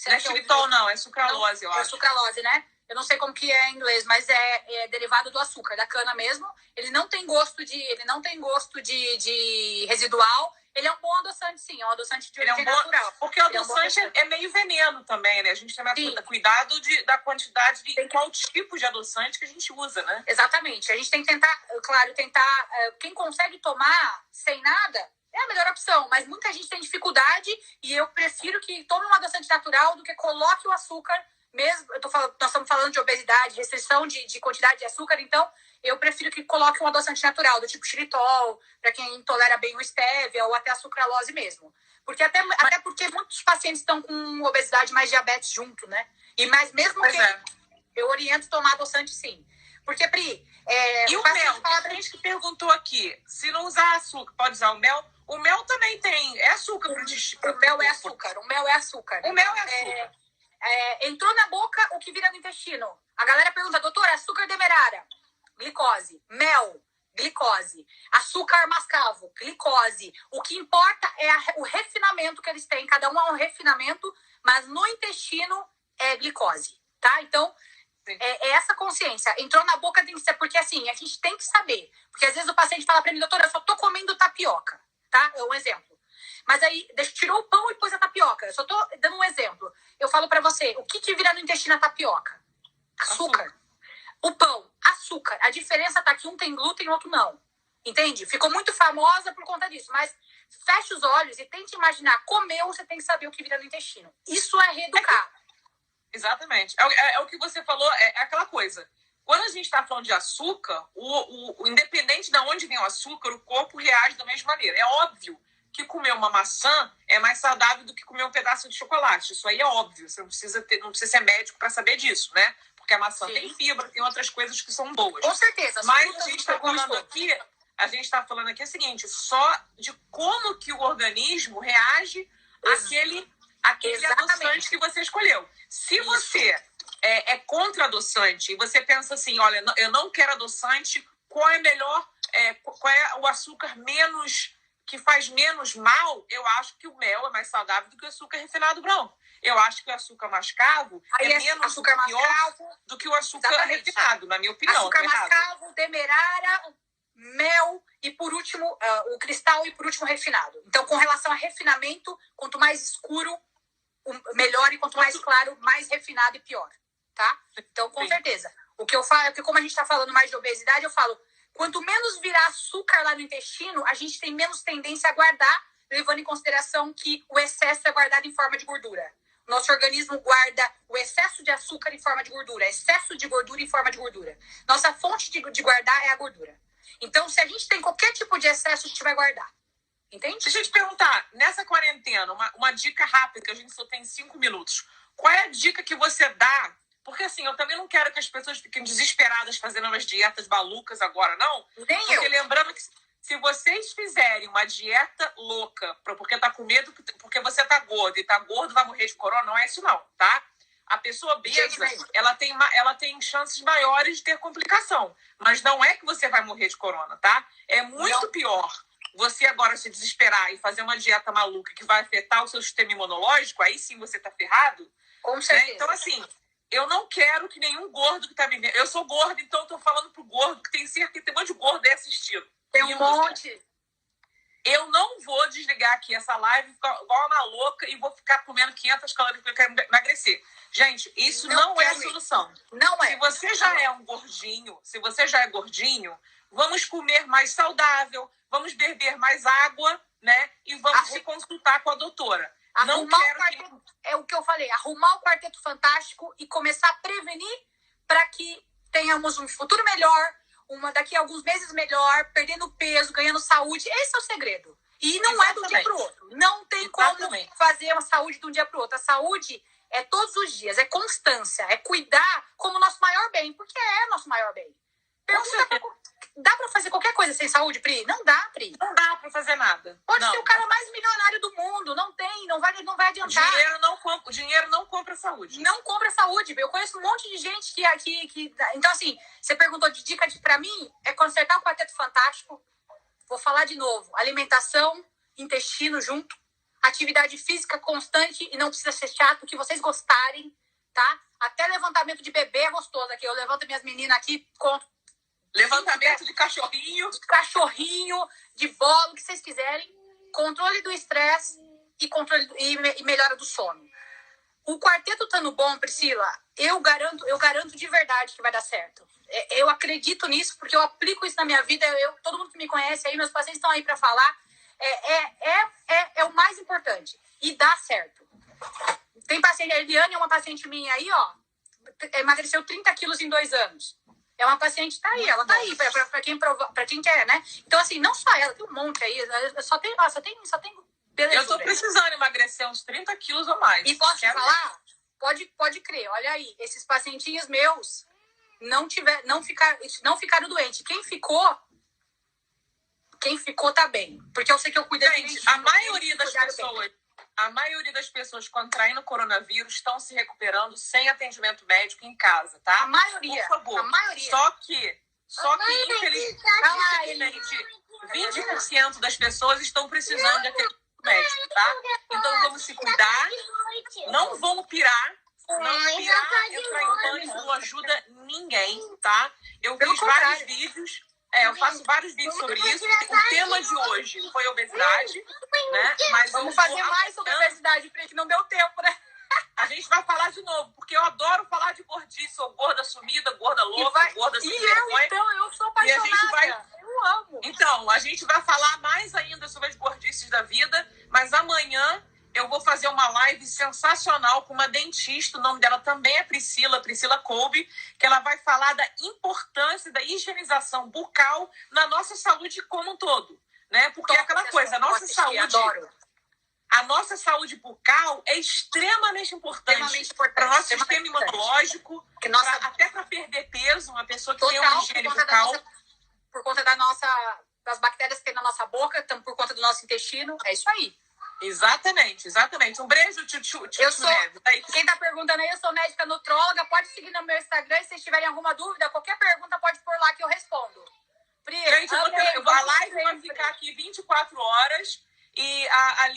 Não é xilitol, não, é sucralose, eu acho. É sucralose, né? Eu não sei como que é em inglês, mas é derivado do açúcar, da cana mesmo. Ele não tem gosto de residual. Ele é um bom adoçante, sim. É um adoçante de origem natural. Porque o adoçante é meio veneno também, né? A gente tem que cuidado da quantidade de qual tipo de adoçante que a gente usa, né? Exatamente. A gente tem que tentar... Quem consegue tomar sem nada é a melhor opção. Mas muita gente tem dificuldade e eu prefiro que tome um adoçante natural do que coloque o açúcar mesmo. Nós estamos falando de obesidade, restrição de quantidade de açúcar, então eu prefiro que coloque um adoçante natural, do tipo xilitol, para quem tolera bem o stevia ou até a sucralose mesmo. Porque até porque muitos pacientes estão com obesidade mais diabetes junto, né? Mas mesmo eu oriento tomar adoçante sim. Porque, Pri... e o mel? Tem gente que perguntou aqui, se não usar açúcar, pode usar o mel? O mel também é açúcar pro o mel é açúcar. O mel é açúcar. O mel é açúcar. Entrou na boca, o que vira no intestino? A galera pergunta, doutora, açúcar demerara, glicose. Mel, glicose. Açúcar mascavo, glicose. O que importa é o refinamento que eles têm. Cada um é um refinamento, mas no intestino é glicose, tá? Então, é essa consciência. Entrou na boca, tem que ser... Porque assim, a gente tem que saber. Porque às vezes o paciente fala pra mim, doutora, eu só tô comendo tapioca, tá? É um exemplo. Mas aí, tirou o pão e pôs a tapioca. Eu só tô dando um exemplo. Eu falo pra você, o que vira no intestino a tapioca? Açúcar. O pão, açúcar. A diferença tá que um tem glúten e outro não. Entende? Ficou muito famosa por conta disso. Mas feche os olhos e tente imaginar. Comeu, você tem que saber o que vira no intestino. Isso é reeducar. Exatamente. É o que você falou, é aquela coisa. Quando a gente está falando de açúcar, independente de onde vem o açúcar, o corpo reage da mesma maneira. É óbvio que comer uma maçã é mais saudável do que comer um pedaço de chocolate. Isso aí é óbvio. Você não precisa ser médico para saber disso, né? Porque a maçã tem fibra, tem outras coisas que são boas. Com certeza. Mas a gente está falando aqui o seguinte, só de como que o organismo reage àquele adoçante que você escolheu. Se você é contra adoçante e você pensa assim, olha, eu não quero adoçante, qual é melhor... qual é o açúcar que faz menos mal, eu acho que o mel é mais saudável do que o açúcar refinado branco. Eu acho que o açúcar mascavo é menos açúcar pior mascavo, do que o açúcar exatamente. refinado, na minha opinião. Açúcar mascavo, demerara, mel e, por último, o cristal e, por último, refinado. Então, com relação a refinamento, quanto mais escuro, melhor, e quanto mais claro, mais refinado e pior, tá? Então, com certeza. O que eu falo é que, como a gente está falando mais de obesidade, eu falo, quanto menos virar açúcar lá no intestino, a gente tem menos tendência a guardar, levando em consideração que o excesso é guardado em forma de gordura. Nosso organismo guarda o excesso de açúcar em forma de gordura, excesso de gordura em forma de gordura. Nossa fonte de guardar é a gordura. Então, se a gente tem qualquer tipo de excesso, a gente vai guardar. Entende? Deixa eu te perguntar, nessa quarentena, uma dica rápida, que a gente só tem 5 minutos. Qual é a dica que você dá? Porque, assim, eu também não quero que as pessoas fiquem desesperadas fazendo umas dietas malucas agora, não. Nem porque eu. Lembrando que se vocês fizerem uma dieta louca, porque tá com medo, porque você tá gordo, e tá gordo vai morrer de corona, não é isso não, tá? A pessoa obesa, ela tem chances maiores de ter complicação. Mas não é que você vai morrer de corona, tá? É muito pior você agora se desesperar e fazer uma dieta maluca que vai afetar o seu sistema imunológico, aí sim você tá ferrado. Com certeza. Né? Então, assim, eu não quero que nenhum gordo que tá me vendo... Eu sou gordo, então eu tô falando pro gordo, que tem certeza que tem um monte de gordo aí assistindo. Tem um monte. Eu não vou desligar aqui essa live, ficar igual uma louca, e vou ficar comendo 500 calorias porque eu quero emagrecer. Gente, isso não é a solução. Não é. Se você já é um gordinho, se você já é gordinho, vamos comer mais saudável, vamos beber mais água, né? E vamos se consultar com a doutora. É o que eu falei, arrumar o Quarteto Fantástico e começar a prevenir para que tenhamos um futuro melhor, daqui a alguns meses melhor, perdendo peso, ganhando saúde. Esse é o segredo. E não é de um dia para o outro. Não tem como fazer uma saúde de um dia para o outro. A saúde é todos os dias, é constância, é cuidar como nosso maior bem, porque é nosso maior bem. Dá pra fazer qualquer coisa sem saúde, Pri? Não dá, Pri. Não dá pra fazer nada. Pode ser o cara mais milionário do mundo. Não tem, não vai adiantar. Dinheiro não compra saúde. Não compra saúde. Eu conheço um monte de gente que... Então, assim, você perguntou de dica pra mim, é consertar o Quarteto Fantástico. Vou falar de novo. Alimentação, intestino junto, atividade física constante e não precisa ser chato, o que vocês gostarem, tá? Até levantamento de bebê é gostoso aqui. Eu levanto minhas meninas aqui, conto. Levantamento de cachorrinho. De bola, o que vocês quiserem. Controle do estresse e melhora do sono. O quarteto estando bom, Priscila, eu garanto de verdade que vai dar certo. Eu acredito nisso, porque eu aplico isso na minha vida. Todo mundo que me conhece aí, meus pacientes estão aí para falar. É o mais importante. E dá certo. Tem paciente, a Eliane é uma paciente minha aí, ó. Emagreceu 30 quilos em 2 anos. É uma paciente, tá aí, ela tá aí, pra quem quer, né? Então, assim, não só ela, tem um monte aí, só tem beleza. Eu tô precisando emagrecer uns 30 quilos ou mais. E posso te falar? Pode crer, olha aí, esses pacientinhos meus não ficaram doentes. Quem ficou tá bem. Porque eu sei que eu cuido direitinho. Gente, a maioria das pessoas contraindo coronavírus estão se recuperando sem atendimento médico em casa, tá? A maioria. Por favor. A maioria. Só que infelizmente, 20% das pessoas estão precisando de atendimento médico, tá? Então vamos se cuidar, não vamos pirar. Entrar em pânico não ajuda ninguém, tá? Eu fiz vários vídeos. Eu faço vários vídeos sobre isso. O tema de hoje foi obesidade, né? Mas vamos fazer mais sobre obesidade, porque não deu tempo, né? A gente vai falar de novo, porque eu adoro falar de gordice. Sou gorda sumida, gorda louca, gorda sem vergonha. Então, eu sou apaixonada. Eu amo. Então, a gente vai falar mais ainda sobre as gordices da vida, mas amanhã eu vou fazer uma live sensacional com uma dentista, o nome dela também é Priscila Kolbe, que ela vai falar da importância da higienização bucal na nossa saúde como um todo, né? Porque é aquela coisa, a nossa saúde bucal é extremamente importante para o nosso sistema imunológico, até para perder peso, uma pessoa que tem uma higiene bucal. Por conta das bactérias que tem na nossa boca, por conta do nosso intestino, é isso aí. Exatamente. Um beijo, tio Neves. Quem tá perguntando aí, eu sou médica nutróloga. Pode seguir no meu Instagram. Se vocês tiverem alguma dúvida, qualquer pergunta pode pôr lá que eu respondo. Pri, Gente, amei, a vamos live vai sempre. ficar aqui 24 horas. E a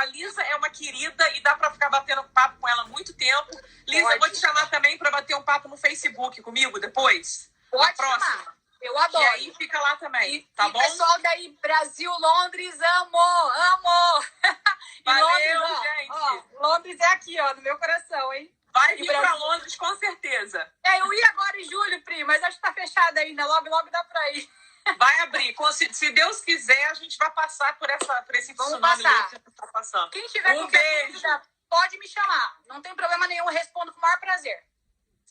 Lisa é uma querida e dá pra ficar batendo papo com ela há muito tempo. Lisa, Pode. eu vou te chamar também pra bater um papo no Facebook comigo depois. Na Pode próxima. chamar. Eu adoro. E aí fica lá também, tá e bom? pessoal daí, Brasil, Londres, amo! E Valeu, Londres, gente. ó, Londres é aqui, ó, no meu coração, hein? Vai E vir Brasil. pra Londres, com certeza. Eu ia agora em julho, Pri, mas acho que tá fechado ainda. Logo dá pra ir. Vai abrir. Se Deus quiser, a gente vai passar por esse Vamos tsunami passar. louco que a gente tá passando. Quem tiver Um qualquer beijo. dúvida, pode me chamar. Não tem problema nenhum, eu respondo com o maior prazer.